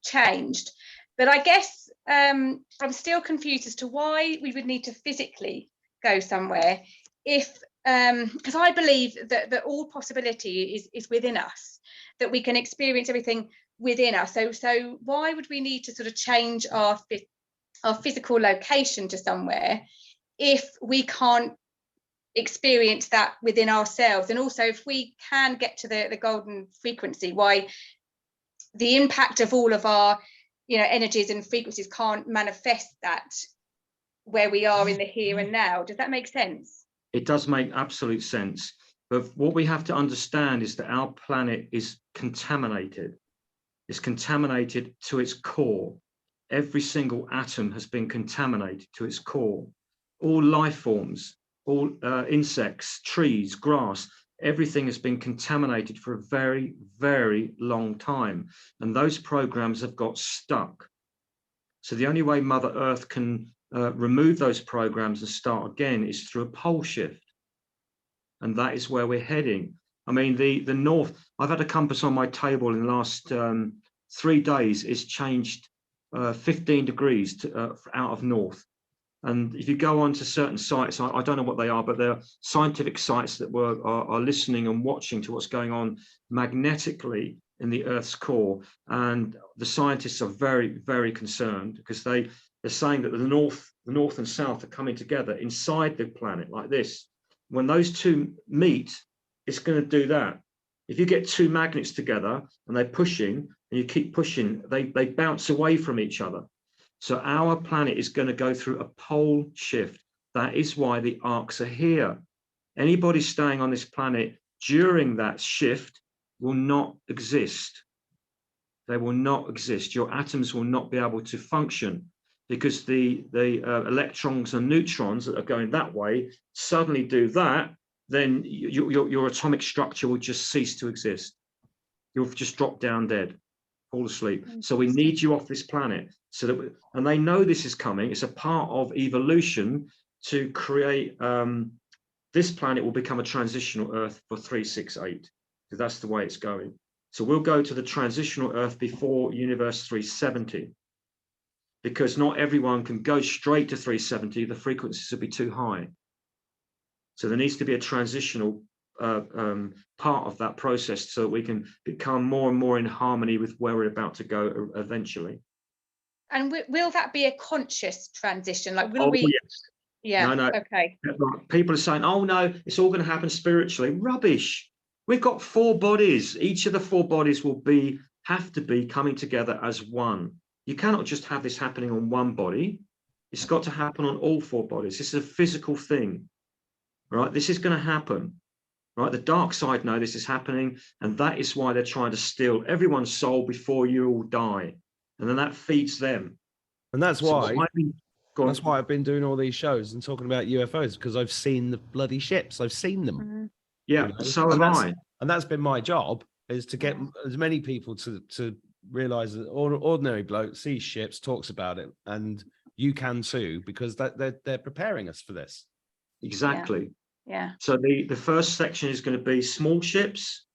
changed. But I guess I'm still confused as to why we would need to physically go somewhere if, because I believe that all possibility is within us, that we can experience everything within us. So why would we need to sort of change our physical location to somewhere if we can't experience that within ourselves? And also, if we can get to the golden frequency, why the impact of all of our energies and frequencies can't manifest that where we are in the here and now. Does that make sense? It does make absolute sense. But what we have to understand is that our planet is contaminated. It's contaminated to its core. Every single atom has been contaminated to its core. All life forms, all insects, trees, grass, everything has been contaminated for a very, very long time. And those programs have got stuck. So the only way Mother Earth can remove those programs and start again is through a pole shift. And that is where we're heading. I mean, the north, I've had a compass on my table in the last 3 days. It's changed 15 degrees out of north. And if you go on to certain sites, I don't know what they are, but they're scientific sites that are listening and watching to what's going on magnetically in the Earth's core. And the scientists are very, very concerned because they're saying that the north and south are coming together inside the planet like this. When those two meet, it's going to do that. If you get two magnets together and they're pushing and you keep pushing, they bounce away from each other. So our planet is going to go through a pole shift. That is why the arcs are here. Anybody staying on this planet during that shift will not exist. They will not exist. Your atoms will not be able to function because the electrons and neutrons that are going that way suddenly do that, then your atomic structure will just cease to exist. You'll just drop down dead, fall asleep. So we need you off this planet. So that and they know this is coming. It's a part of evolution to create this planet will become a transitional Earth for 368, because that's the way it's going. So we'll go to the transitional Earth before Universe 370, because not everyone can go straight to 370. The frequencies will be too high. So there needs to be a transitional part of that process so that we can become more and more in harmony with where we're about to go eventually. And will that be a conscious transition? Like, will we? Yes. Yeah. No. Okay. People are saying, "Oh no, it's all going to happen spiritually." Rubbish. We've got 4 bodies. Each of the 4 bodies will have to be coming together as one. You cannot just have this happening on one body. It's got to happen on all 4 bodies. This is a physical thing, right? This is going to happen, right? The dark side know this is happening, and that is why they're trying to steal everyone's soul before you all die, and then that feeds them. And that's why. That's why I've been doing all these shows and talking about UFOs, because I've seen the bloody ships. I've seen them. Mm-hmm. Yeah, so have I. And that's been my job, is to get as many people to realize that ordinary bloke sees ships, talks about it, and you can too, because they're preparing us for this. Exactly. Yeah. So the first section is going to be small ships,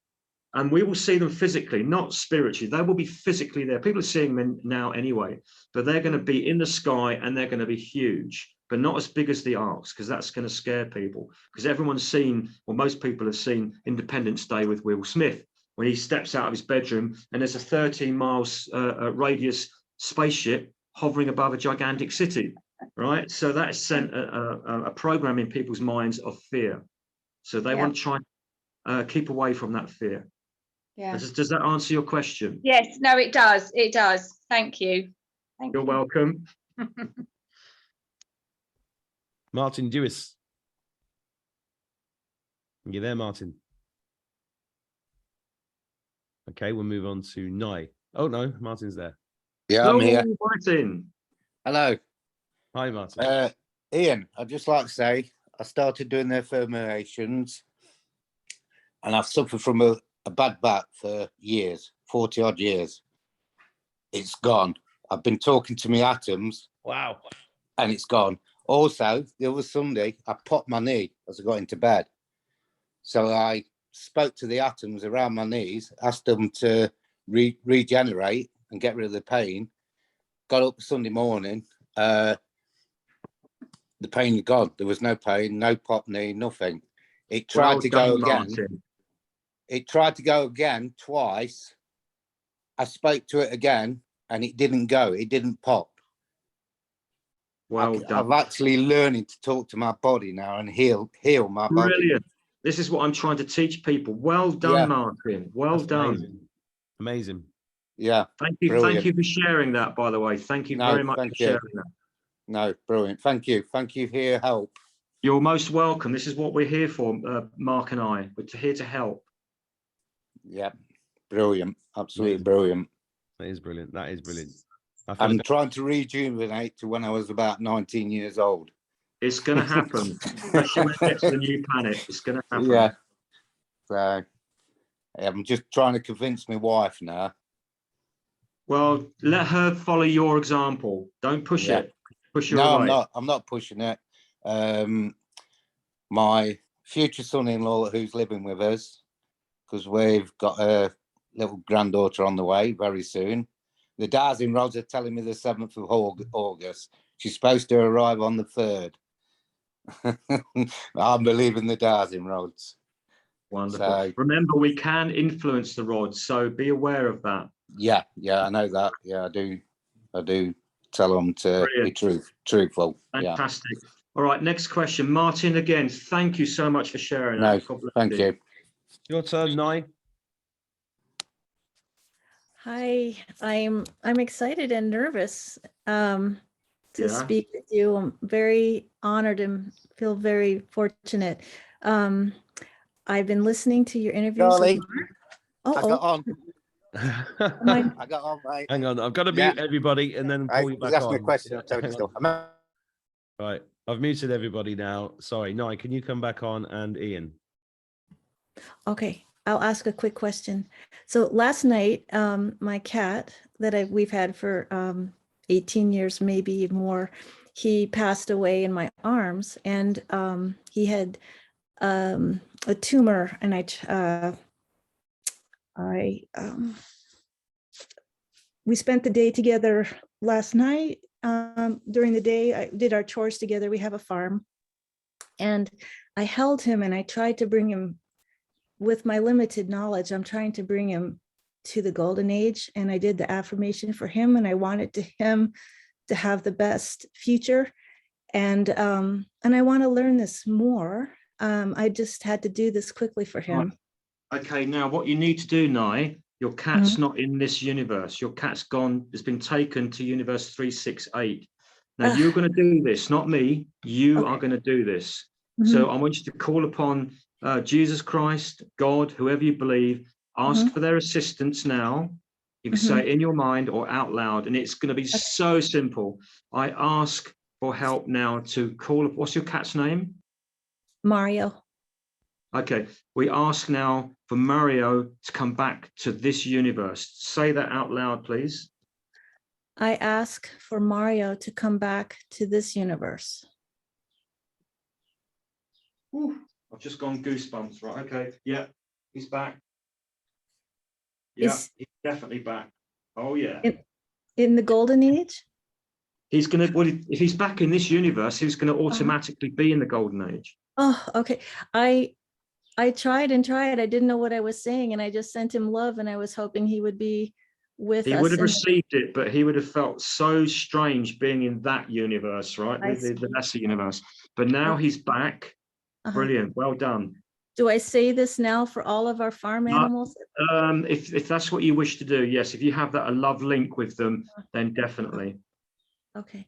and we will see them physically, not spiritually. They will be physically there. People are seeing them now anyway, but they're going to be in the sky and they're going to be huge, but not as big as the arcs, because that's going to scare people. Because everyone's seen, or most people have seen, Independence Day with Will Smith, when he steps out of his bedroom and there's a 13 miles radius spaceship hovering above a gigantic city, right? So that has sent a program in people's minds of fear. So they want to try and keep away from that fear. Yeah. Does that answer your question? Yes. No, it does. It does. Thank you. You're welcome. Martin Dewis. You there, Martin? Okay, we'll move on to Nye. Oh no, Martin's there. Yeah, I'm here. Martin. Hello. Hi, Martin. Ian, I'd just like to say I started doing the affirmations and I've suffered from a bad back for years, 40 odd years. It's gone. I've been talking to my atoms. Wow. And it's gone. Also, the other Sunday, I popped my knee as I got into bed. So I spoke to the atoms around my knees, asked them to regenerate and get rid of the pain. Got up Sunday morning. The pain had gone. There was no pain, no pop knee, nothing. It tried to go again. It tried to go again twice, I spoke to it again and it didn't go. It didn't pop. Well done. I'm actually learning to talk to my body now and heal my body. Brilliant. This is what I'm trying to teach people. Well done, Yeah. Martin. Well That's done. amazing. Amazing. Yeah. Thank you. Brilliant. Thank you for sharing that, by the way. Thank you No, very much for thank you. sharing that. No, brilliant. Thank you. Thank you for your help. You're most welcome. This is what we're here for, Mark and I. We're here to help. Yeah. Brilliant. Absolutely Amazing. brilliant. That is brilliant. That is brilliant. I'm trying to rejuvenate to when I was about 19 years old. It's going to happen, especially when it gets to the new planet. It's going to happen. Yeah. So I'm just trying to convince my wife now. Well, let her follow your example. Don't push it. Push her away. I'm not pushing it. My future son-in-law who's living with us, because we've got a little granddaughter on the way very soon. The dowsing rods are telling me the 7th of August. She's supposed to arrive on the 3rd. I'm believing the dowsing rods. Wonderful. So, remember, we can influence the rods, so be aware of that. Yeah, I know that. Yeah, I do tell them to be truthful. Fantastic. Yeah. All right, next question. Martin, again, thank you so much for sharing that. Thank you. Your turn, Nye. Hi, I'm excited and nervous to speak with you. I'm very honored and feel very fortunate. I've been listening to your interviews. Darling, I got on. I got on, mate. Hang on, I've got to mute everybody and then pull you back ask on. Me a question. Right, I've muted everybody now. Sorry, Nye, can you come back on, and Ian? Okay, I'll ask a quick question. So last night, my cat that we've had for 18 years, maybe more, he passed away in my arms, and he had a tumor, and we spent the day together last night. During the day, I did our chores together. We have a farm, and I held him and I tried to bring him, with my limited knowledge, I'm trying to bring him to the golden age. And I did the affirmation for him, and I wanted him to have the best future. And I want to learn this more. I just had to do this quickly for him. Okay, now what you need to do, Nye, your cat's not in this universe. Your cat's gone, it's been taken to universe 368. Now you're going to do this, not me. You are going to do this. So I want you to call upon Jesus Christ, God, whoever you believe, ask for their assistance now. You can say it in your mind or out loud, and it's going to be so simple. I ask for help now to call. What's your cat's name? Mario. Okay, we ask now for Mario to come back to this universe. Say that out loud, please. I ask for Mario to come back to this universe. Ooh, I've just gone goosebumps, right? Okay, yeah, he's back. Yeah, he's definitely back. Oh yeah. In the golden age? He's gonna, well, if he's back in this universe, he's gonna automatically be in the golden age. Oh, okay. I tried and tried. I didn't know what I was saying, and I just sent him love, and I was hoping he would be with us. He would have received it, but he would have felt so strange being in that universe, right? The lesser universe. But now he's back. Brilliant. Well done. Do I say this now for all of our farm animals? If that's what you wish to do, yes. If you have a love link with them, then definitely. Okay.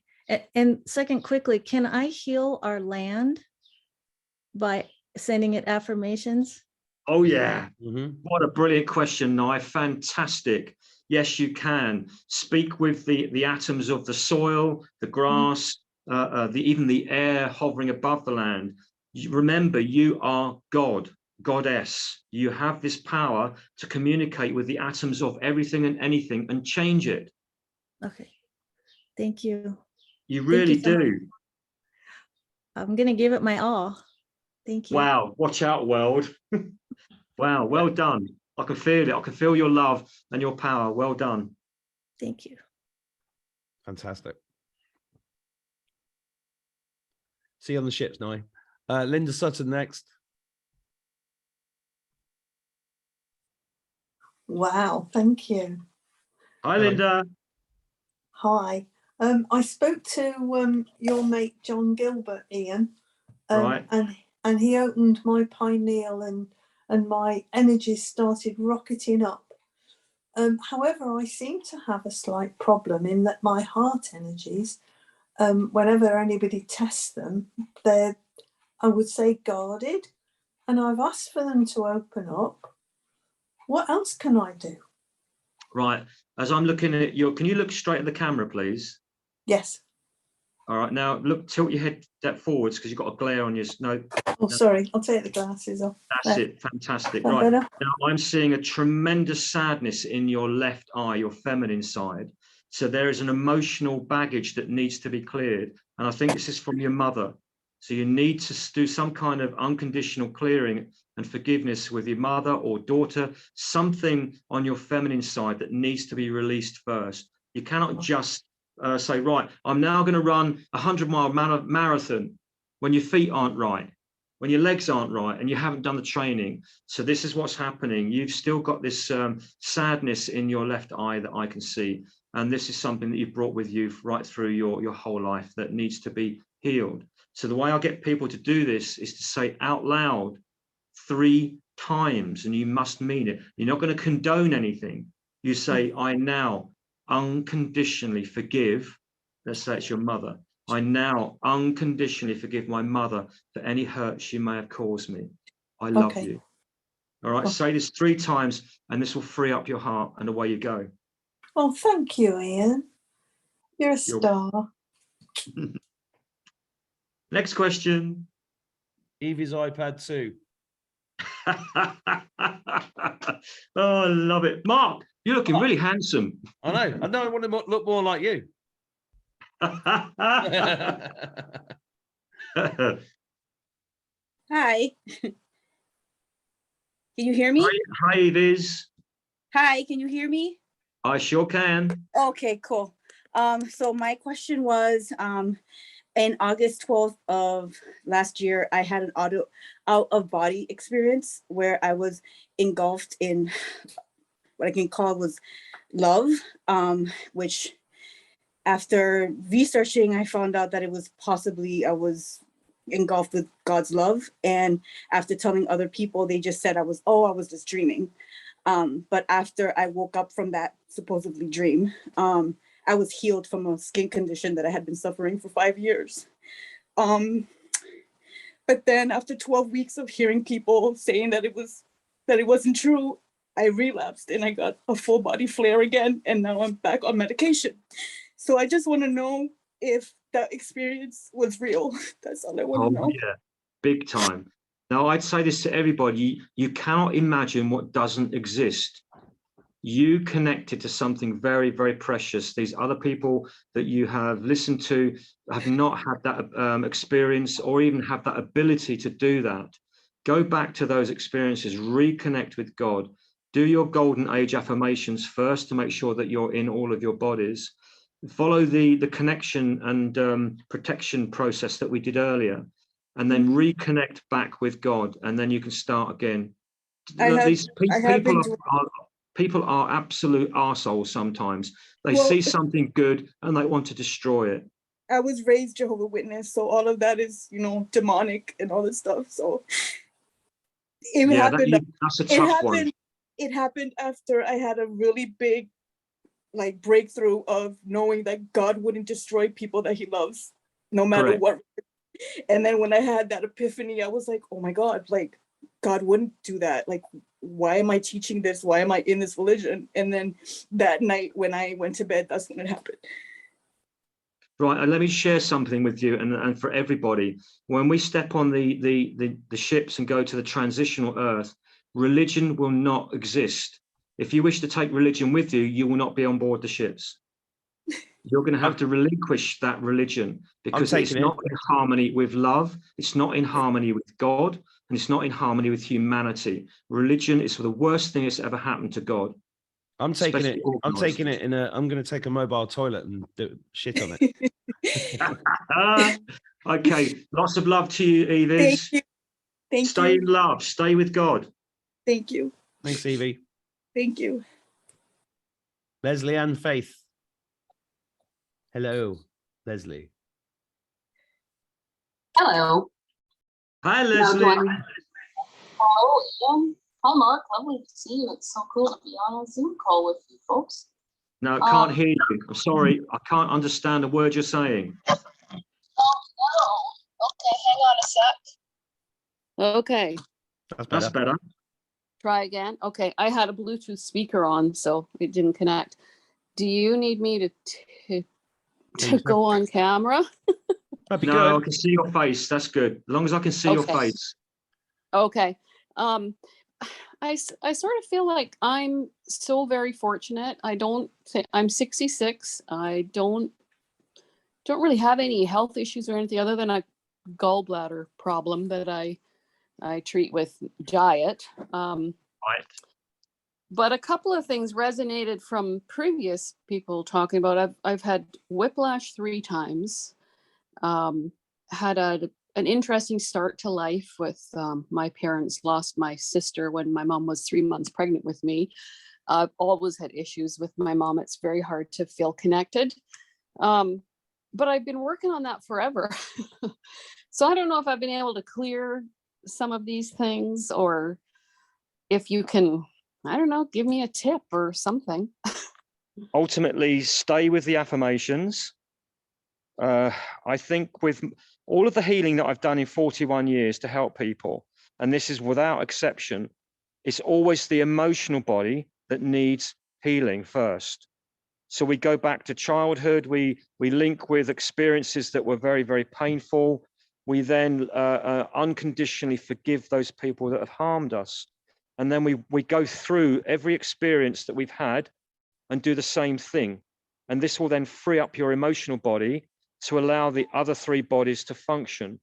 And second, quickly, can I heal our land by sending it affirmations? Oh yeah. What a brilliant question, Nye. Fantastic. Yes, you can. Speak with the atoms of the soil, the grass, even the air hovering above the land. Remember, you are God, goddess. You have this power to communicate with the atoms of everything and anything and change it. Okay. Thank you. You really do. I'm going to give it my all. Thank you. Wow. Watch out, world. Wow. Well done. I can feel it. I can feel your love and your power. Well done. Thank you. Fantastic. See you on the ships, Nye. Linda Sutton next. Wow, thank you. Hi, Hello. Linda. Hi. I spoke to your mate John Gilbert, Ian, Right. and he opened my pineal and my energies started rocketing up. However, I seem to have a slight problem in that my heart energies, whenever anybody tests them, they're, I would say, guarded, and I've asked for them to open up. What else can I do? Right. As I'm looking at your, can you look straight at the camera, please? Yes. All right. Now look, tilt your head that forwards because you've got a glare on your no. Oh, sorry. I'll take the glasses off. That's There. it. Fantastic. That Right. better? Now I'm seeing a tremendous sadness in your left eye, your feminine side. So there is an emotional baggage that needs to be cleared. And I think this is from your mother. So you need to do some kind of unconditional clearing and forgiveness with your mother or daughter, something on your feminine side that needs to be released first. You cannot just say, right, I'm now going to run a 100-mile marathon when your feet aren't right, when your legs aren't right and you haven't done the training. So this is what's happening. You've still got this sadness in your left eye that I can see. And this is something that you've brought with you right through your whole life that needs to be healed. So the way I get people to do this is to say out loud 3 times, and you must mean it. You're not going to condone anything. You say, I now unconditionally forgive. Let's say it's your mother. I now unconditionally forgive my mother for any hurt she may have caused me. I love you. All right, say this 3 times and this will free up your heart and away you go. Oh, thank you, Ian. You're a star. Next question. Evie's iPad 2. Oh, I love it. Mark, you're looking really handsome. I know. I want to look more like you. Hi. Can you hear me? Hi, Liz. Hi, can you hear me? I sure can. Okay, cool. So my question was, in August 12th of last year, I had an out of body experience where I was engulfed in what I can call was love, which after researching, I found out that it was possibly I was engulfed with God's love. And after telling other people, they just said I was just dreaming. But after I woke up from that supposedly dream, I was healed from a skin condition that I had been suffering for 5 years. But then after 12 weeks of hearing people saying that it wasn't true, I relapsed and I got a full body flare again. And now I'm back on medication. So I just want to know if that experience was real. That's all I want to know. Yeah, big time. Now, I'd say this to everybody. You cannot imagine what doesn't exist. You connected to something very, very precious. These other people that you have listened to have not had that experience or even have that ability to do that. Go back to those experiences, reconnect with God. Do your golden age affirmations first to make sure that you're in all of your bodies. Follow the connection and protection process that we did earlier, and then reconnect back with God, and then you can start again. People are absolute arseholes sometimes. They see something good and they want to destroy it. I was raised Jehovah's Witness, so all of that is, demonic and all this stuff. So that's a tough one. It happened after I had a really big breakthrough of knowing that God wouldn't destroy people that he loves, no matter what. And then when I had that epiphany, I was like, oh my God, God wouldn't do that. Why am I teaching this? Why am I in this religion? And then that night when I went to bed, that's when it happened. Right, and let me share something with you and for everybody. When we step on the ships and go to the transitional earth, religion will not exist. If you wish to take religion with you, you will not be on board the ships. You're going to have to relinquish that religion because it's not in harmony with love. It's not in harmony with God, and it's not in harmony with humanity. Religion is the worst thing that's ever happened to God. I'm taking it in I'm going to take a mobile toilet and do shit on it. Okay. Lots of love to you, Evie. Thank you. Stay in love. Stay with God. Thank you. Thanks, Evie. Thank you. Leslie and Faith. Hello, Leslie. Hello. Hi, Now, Leslie. hello, Ian. Hi, Mark. Lovely to see you. It's so cool to be on a Zoom call with you folks. No, I can't hear you. I'm sorry. I can't understand a word you're saying. Oh, no. Okay, hang on a sec. Okay, That's better. try again. Okay, I had a Bluetooth speaker on, so it didn't connect. Do you need me to go on camera? That'd be No, good. I can see your face. That's good. As long as I can see your Okay. face. Okay. I sort of feel like I'm so very fortunate. I don't think I'm 66. I don't really have any health issues or anything other than a gallbladder problem that I treat with diet. Right. But a couple of things resonated from previous people talking about. I've had whiplash 3 times. Had an interesting start to life with my parents. Lost my sister when my mom was 3 months pregnant with me. I've always had issues with my mom. It's very hard to feel connected. But I've been working on that forever. So I don't know if I've been able to clear some of these things, or if you can, I don't know, give me a tip or something. Ultimately, stay with the affirmations. I think with all of the healing that I've done in 41 years to help people, and this is without exception, it's always the emotional body that needs healing first. So we go back to childhood, we link with experiences that were very, very painful. We then unconditionally forgive those people that have harmed us. And then we go through every experience that we've had and do the same thing. And this will then free up your emotional body to allow the other 3 bodies to function.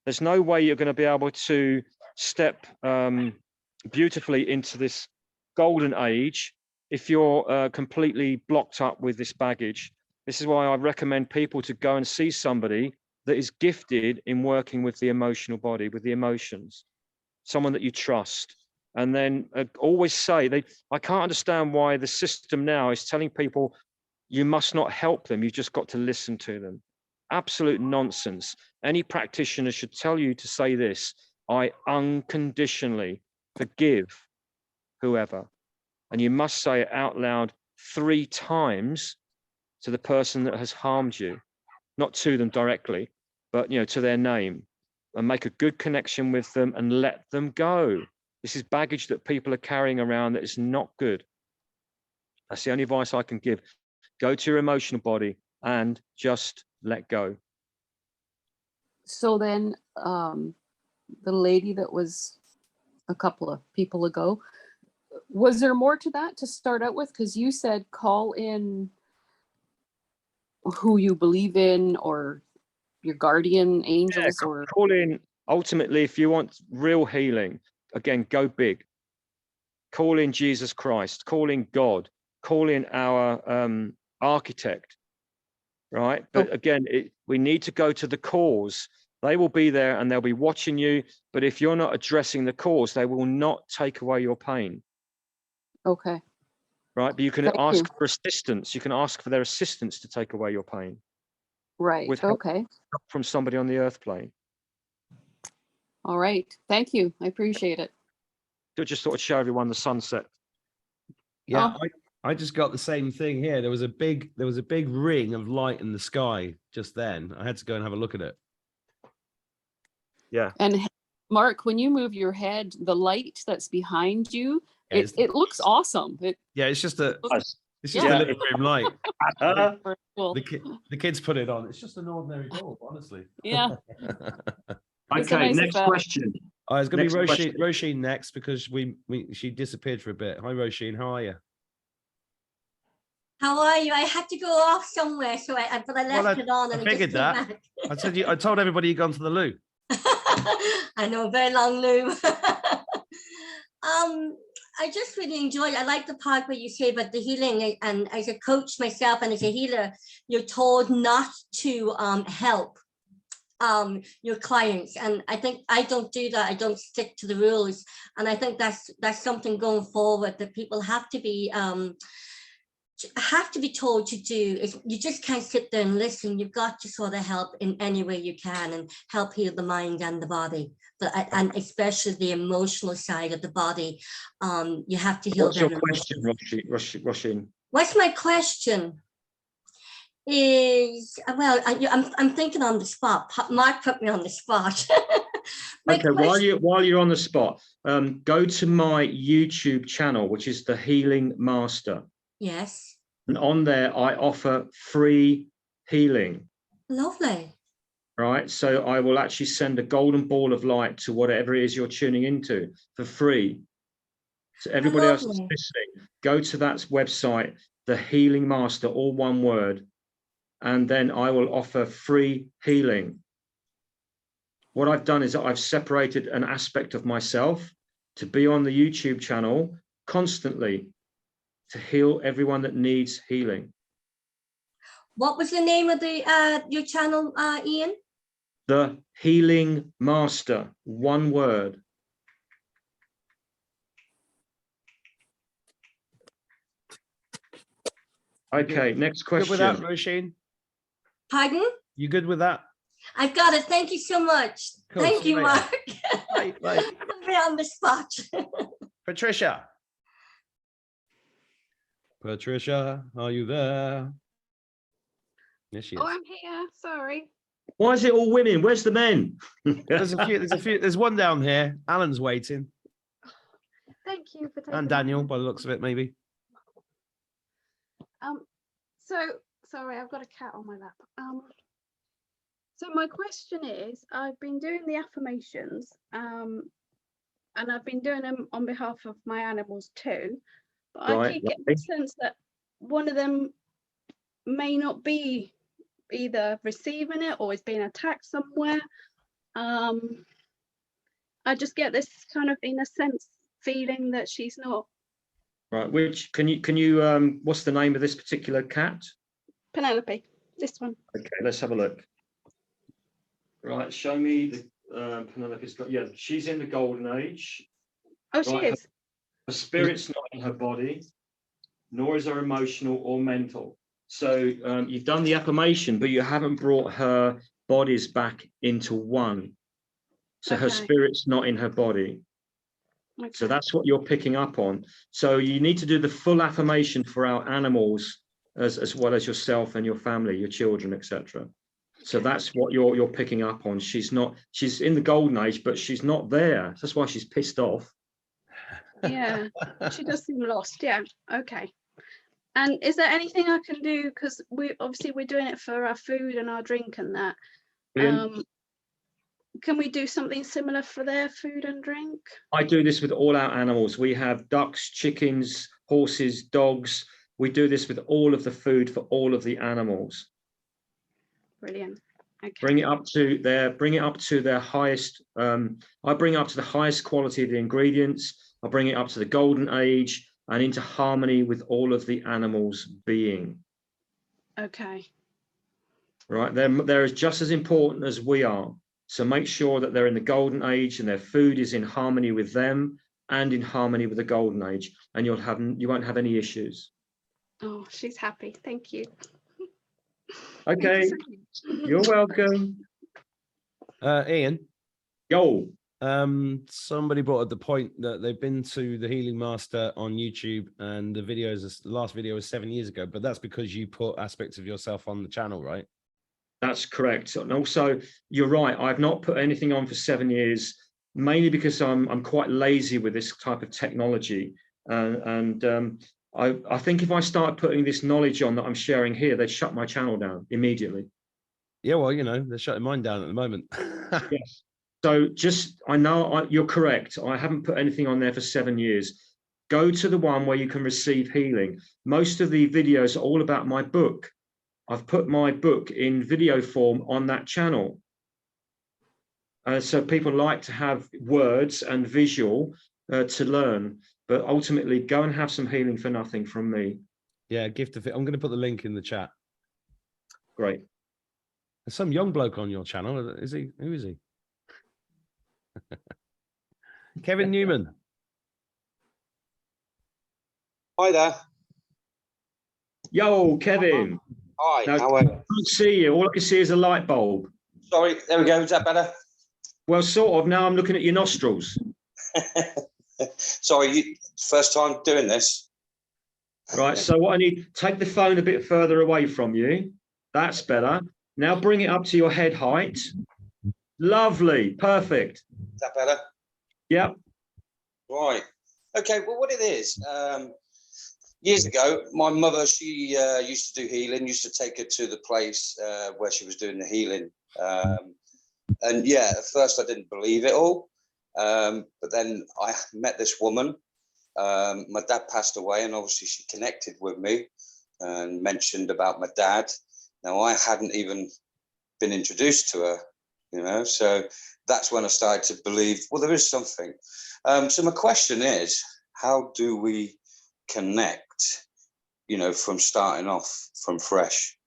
There's no way you're going to be able to step beautifully into this golden age if you're completely blocked up with this baggage. This is why I recommend people to go and see somebody that is gifted in working with the emotional body, with the emotions, someone that you trust. And then always say, I can't understand why the system now is telling people you must not help them, you've just got to listen to them. Absolute nonsense. Any practitioner should tell you to say this: I unconditionally forgive whoever. And you must say it out loud 3 times to the person that has harmed you, not to them directly, but to their name, and make a good connection with them and let them go. This is baggage that people are carrying around that is not good. That's the only advice I can give. Go to your emotional body and just let go. So then the lady that was a couple of people ago, was there more to that to start out with? Because you said call in who you believe in, or your guardian angels, or call in. Ultimately, if you want real healing, again, go big. Call in Jesus Christ, call in God, call in our architect, right? But again, we need to go to the cause. They will be there and they'll be watching you. But if you're not addressing the cause, they will not take away your pain. Okay. Right. But you can ask for assistance. You can ask for their assistance to take away your pain. Right. With help Okay. from somebody on the earth plane. All right. Thank you. I appreciate it. I just thought I'd show everyone the sunset. Yeah, I just got the same thing here. There was a big ring of light in the sky just then. I had to go and have a look at it. Yeah. And Mark, when you move your head, the light that's behind you, Yeah, it looks awesome. It's just a Yeah. living room light. Very cool. The kids put it on. It's just an ordinary bulb, honestly. Yeah. Okay, next question. It's going to be Next Roisin, Roisin next, because she disappeared for a bit. Hi, Roisin. How are you? How are you? I had to go off somewhere, so I left it on, and I figured that. Back. I told everybody you'd gone to the loo. I know, very long loo. I just really enjoyed. I like the part where you say about the healing, and as a coach myself and as a healer, you're told not to help your clients, and I think I don't do that. I don't stick to the rules, and I think that's something going forward that people have to be have to be told to do is you just can't sit there and listen. You've got to sort of help in any way you can and help heal the mind and the body, but and especially the emotional side of the body. You have to heal. What's your question, Roshin? What's my question? Is well, I'm thinking on the spot. Mark put me on the spot. Okay, while you're on the spot, go to my YouTube channel, which is The Healing Master. Yes. And on there, I offer free healing. Lovely. Right. So I will actually send a golden ball of light to whatever it is you're tuning into for free. So everybody else that's listening, go to that website, The Healing Master, all one word, and then I will offer free healing. What I've done is I've separated an aspect of myself to be on the YouTube channel constantly to heal everyone that needs healing. What was the name of the your channel, Ian? The Healing Master, one word. Okay, next question. Good with that, Roisin? Pardon? You good with that? I've got it. Thank you so much. Cool. Thank you, Mark. Right. Put me on the spot. Patricia. Patricia, are you there? Yes, she is. Oh, I'm here. Sorry. Why is it all women? Where's the men? There's a few. There's one down here. Alan's waiting. Thank you for taking. And Daniel, by the looks of it, maybe. So sorry, I've got a cat on my lap. So my question is, I've been doing the affirmations, and I've been doing them on behalf of my animals too, but I keep getting the sense that one of them may not be either receiving it or is being attacked somewhere. I just get this kind of, in a sense, feeling that she's not. Right, which can you what's the name of this particular cat? Penelope, this one. Okay, let's have a look. Right, show me the Penelope's got, yeah, she's in the golden age. Oh, she is. Her spirit's not in her body, nor is her emotional or mental. So you've done the affirmation, but you haven't brought her bodies back into one. So her spirit's not in her body. Okay. So that's what you're picking up on. So you need to do the full affirmation for our animals as well as yourself and your family, your children, etc. So that's what you're picking up on. She's in the golden age, but she's not there. That's why she's pissed off. Yeah, she does seem lost. Yeah, okay. And is there anything I can do? Because we're doing it for our food and our drink and that. Can we do something similar for their food and drink? I do this with all our animals. We have ducks, chickens, horses, dogs. We do this with all of the food for all of the animals. Brilliant. Okay. Bring it up to their highest. I bring it up to the highest quality of the ingredients. I bring it up to the golden age and into harmony with all of the animals' being. Okay. Right, they're just as important as we are. So make sure that they're in the golden age and their food is in harmony with them and in harmony with the golden age, and you won't have any issues. Oh, she's happy. Thank you. Okay, you're welcome. Ian. Yo. Somebody brought up the point that they've been to the Healing Master on YouTube, and the last video was 7 years ago, but that's because you put aspects of yourself on the channel, right? That's correct. And also, you're right. I've not put anything on for 7 years, mainly because I'm quite lazy with this type of technology. I think if I start putting this knowledge on that I'm sharing here, they'd shut my channel down immediately. Yeah, well, they're shutting mine down at the moment. Yes. So I know you're correct. I haven't put anything on there for 7 years. Go to the one where you can receive healing. Most of the videos are all about my book. I've put my book in video form on that channel. So people like to have words and visual to learn, but ultimately go and have some healing for nothing from me. Yeah, gift of it. I'm going to put the link in the chat. Great. There's some young bloke on your channel. Is he? Who is he? Kevin Newman. Hi there. Yo, Kevin. Hi, Now, how I are you? can't see you. All I can see is a light bulb. Sorry, there we go. Is that better? Well, sort of. Now I'm looking at your nostrils. Sorry, first time doing this. Right. So what I need, take the phone a bit further away from you. That's better. Now bring it up to your head height. Lovely. Perfect. Is that better? Yep. Right. Okay. Well, what it is, years ago, my mother, she used to do healing, used to take her to the place where she was doing the healing. And yeah, at first I didn't believe it all. But then I met this woman. My dad passed away, and obviously she connected with me and mentioned about my dad. Now, I hadn't even been introduced to her, you know, so that's when I started to believe, well, there is something. So my question is, how do we connect, you know, from starting off from fresh?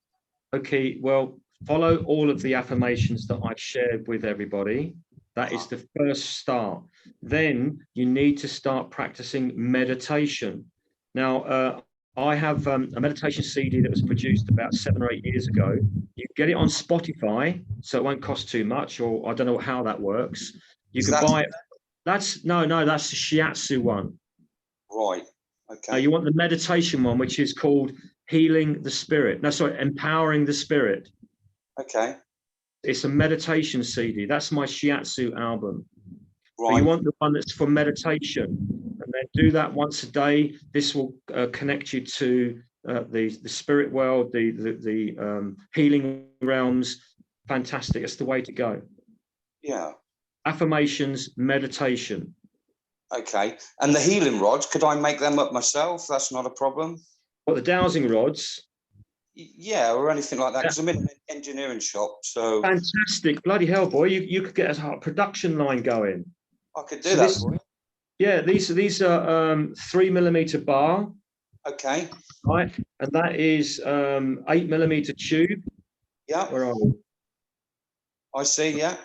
Okay, well, follow all of the affirmations that I've shared with everybody. That is the first start. Then you need to start practicing meditation. Now, I have a meditation CD that was produced about 7 or 8 years ago. You can get it on Spotify, so it won't cost too much, or I don't know how that works. You can buy it. That's the shiatsu one. Right. Okay. You want the meditation one, which is called Healing the Spirit. No, sorry, Empowering the Spirit. Okay. It's a meditation CD. That's my shiatsu album. Right. But you want the one that's for meditation, and then do that once a day. This will connect you to the spirit world, the healing realms. Fantastic. That's the way to go. Yeah. Affirmations, meditation. Okay. And the healing rods, could I make them up myself? That's not a problem. What, the dowsing rods? Yeah, or anything like that, because I'm in an engineering shop, so... Fantastic. Bloody hell, boy. You could get a production line going. I could do that for you. Yeah, these are 3mm bar. Okay. Right, and that is 8mm tube. Yeah. Where are we? I see, yeah.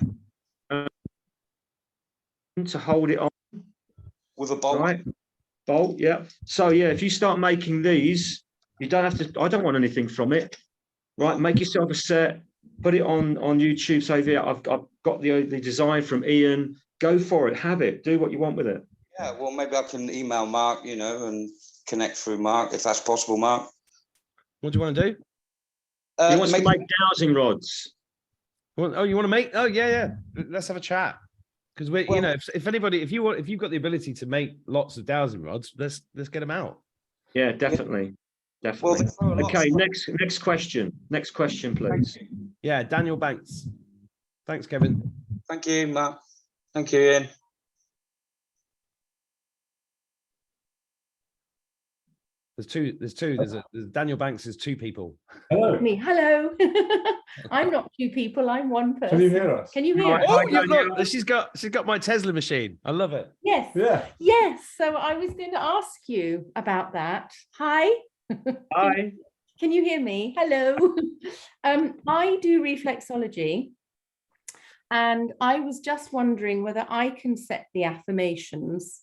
To hold it on. With a bolt. Right. Bolt, yeah. So yeah, if you start making these, you don't have to, I don't want anything from it. Right, make yourself a set, put it on YouTube, say, yeah, I've got the design from Ian. Go for it, have it, do what you want with it. Yeah, well, maybe I can email Mark, you know, and connect through Mark, if that's possible, Mark. What do you want to do? He wants to make dowsing rods. Well, oh, you want to make? Oh, yeah. Let's have a chat. Because we, you know, if anybody, if you've got the ability to make lots of dowsing rods, let's get them out. Yeah, definitely. Definitely. Well, okay, next question. Next question, please. Yeah, Daniel Banks. Thanks, Kevin. Thank you, Matt. Thank you, Ian. There's Daniel Banks is 2 people. Hello. Me. Hello. I'm not 2 people, I'm 1 person. Can you hear us? Can you hear us? Oh, yeah, look, she's got my Tesla machine. I love it. Yes. Yeah. Yes. So I was going to ask you about that. Hi. Hi. Can you hear me? Hello. I do reflexology, and I was just wondering whether I can set the affirmations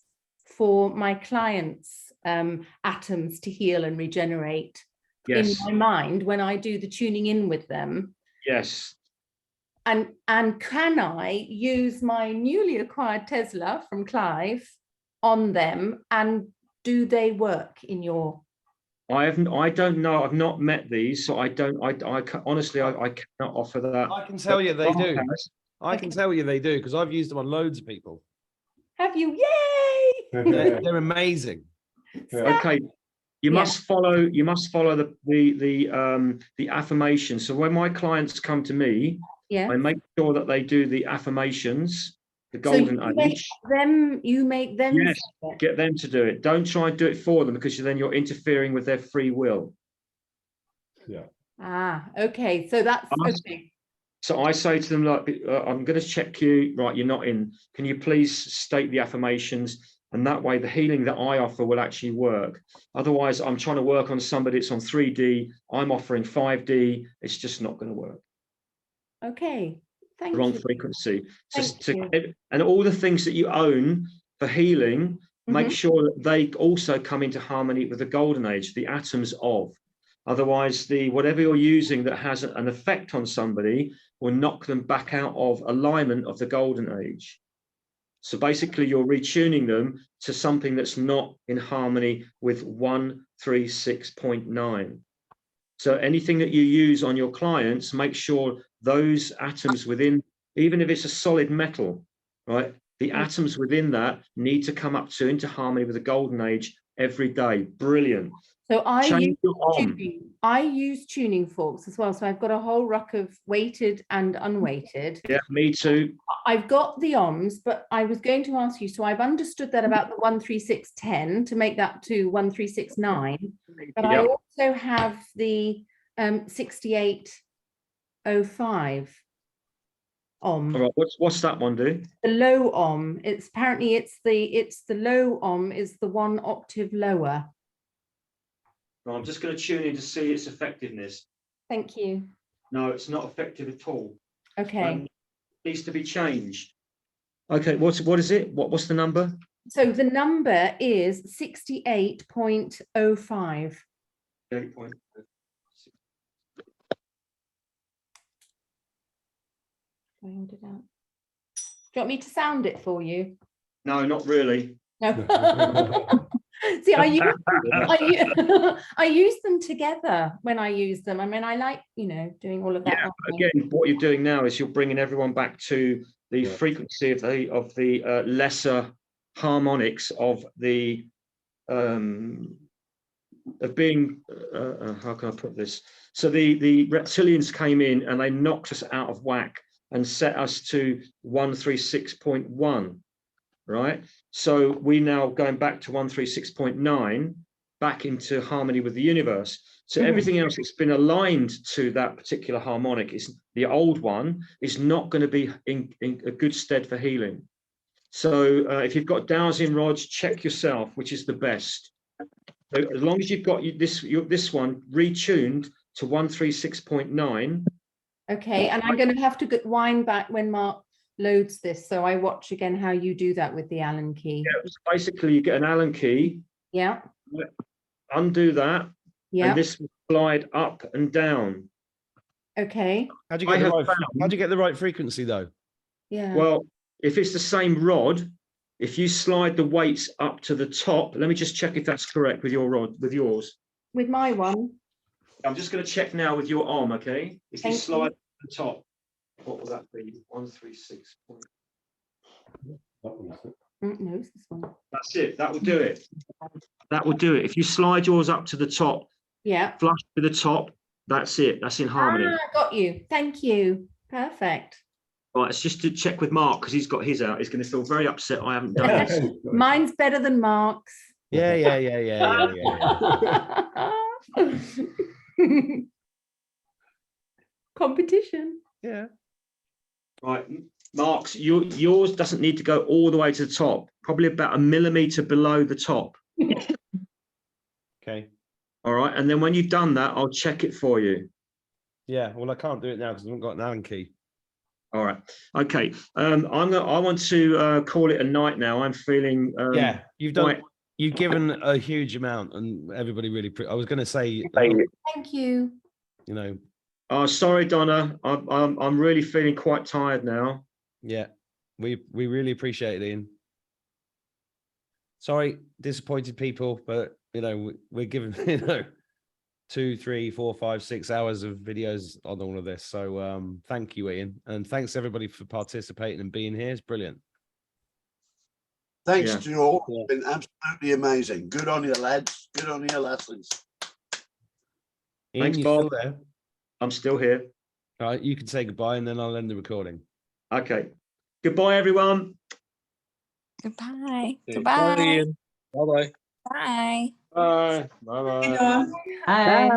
for my clients' atoms to heal and regenerate in my mind when I do the tuning in with them. Yes. And can I use my newly acquired Tesla from Clive on them, and do they work in your... I don't know. I've not met these, so I honestly cannot offer that. I can tell you they do. I can tell you they do, because I've used them on loads of people. Have you? Yay! They're amazing. Okay. You must follow the affirmation. So when my clients come to me, I make sure that they do the affirmations, the golden age. You make them. Yes, get them to do it. Don't try and do it for them, because then you're interfering with their free will. Yeah. Ah, okay. So that's okay. So I say to them, like, I'm going to check you. Right, you're not in. Can you please state the affirmations? And that way, the healing that I offer will actually work. Otherwise, I'm trying to work on somebody that's on 3D. I'm offering 5D. It's just not going to work. Okay. Thank you. Wrong frequency. And all the things that you own for healing, make sure that they also come into harmony with the golden age, the atoms of. Otherwise, whatever you're using that has an effect on somebody will knock them back out of alignment of the golden age. So basically, you're retuning them to something that's not in harmony with 136.9. So anything that you use on your clients, make sure those atoms within, even if it's a solid metal, right? The atoms within that need to come up into harmony with the golden age every day. Brilliant. So I use tuning forks as well. So I've got a whole ruck of weighted and unweighted. Yeah, me too. I've got the ohms, but I was going to ask you, so I've understood that about the 13610 to make that to 1369, but I also have the 6805 ohm. All right, what's that one do? The low ohm. It's apparently the low ohm is the 1 octave lower. I'm just going to tune in to see its effectiveness. Thank you. No, it's not effective at all. Okay. Needs to be changed. Okay, what is it? What's the number? So the number is 68.05. 8.05. Do you want me to sound it for you? No, not really. No. See, I use them together when I use them. I mean, I like, doing all of that. Yeah, again, what you're doing now is you're bringing everyone back to the frequency of the lesser harmonics of the of being how can I put this? So the reptilians came in and they knocked us out of whack and set us to 136.1, right? So we now going back to 136.9, back into harmony with the universe. So everything else that's been aligned to that particular harmonic, is the old one, is not going to be in a good stead for healing. So if you've got dowsing rods, check yourself, which is the best. So as long as you've got this one retuned to 136.9. Okay, and I'm going to have to wind back when Mark loads this, so I watch again how you do that with the Allen key. Yeah, so basically you get an Allen key. Yeah. Undo that. Yeah. And this will slide up and down. Okay. How'd you get the right frequency though? Yeah. Well, if it's the same rod, if you slide the weights up to the top, let me just check if that's correct with your rod, with yours. With my one. I'm just going to check now with your arm, okay? If you slide to the top, what will that be? 136. No, it's this one. That's it. That will do it. That will do it. If you slide yours up to the top, flush to the top, that's it. That's in harmony. Ah, got you. Thank you. Perfect. Right, it's just to check with Mark because he's got his out. He's going to feel very upset I haven't done this. Mine's better than Mark's. Yeah. Competition. Yeah. Right, Mark's, yours doesn't need to go all the way to the top, probably about a millimeter below the top. Okay. All right, and then when you've done that, I'll check it for you. Yeah, well, I can't do it now because I haven't got an Allen key. All right. Okay. I want to call it a night now. I'm feeling. Yeah, you've given a huge amount, and everybody really. I was going to say. Thank you. Oh, sorry, Donna. I'm really feeling quite tired now. Yeah, we really appreciate it, Ian. Sorry, disappointed people, but we're given 2, 3, 4, 5, 6 hours of videos on all of this. So thank you, Ian, and thanks everybody for participating and being here. It's brilliant. Thanks to you all. It's been absolutely amazing. Good on you, lads. Good on your lessons. Ian, Thanks, you Bob. still there? I'm still here. All right, you can say goodbye and then I'll end the recording. Okay. Goodbye, everyone. Goodbye. Yeah. Goodbye. Bye-bye. Bye. Bye. Bye-bye. Bye.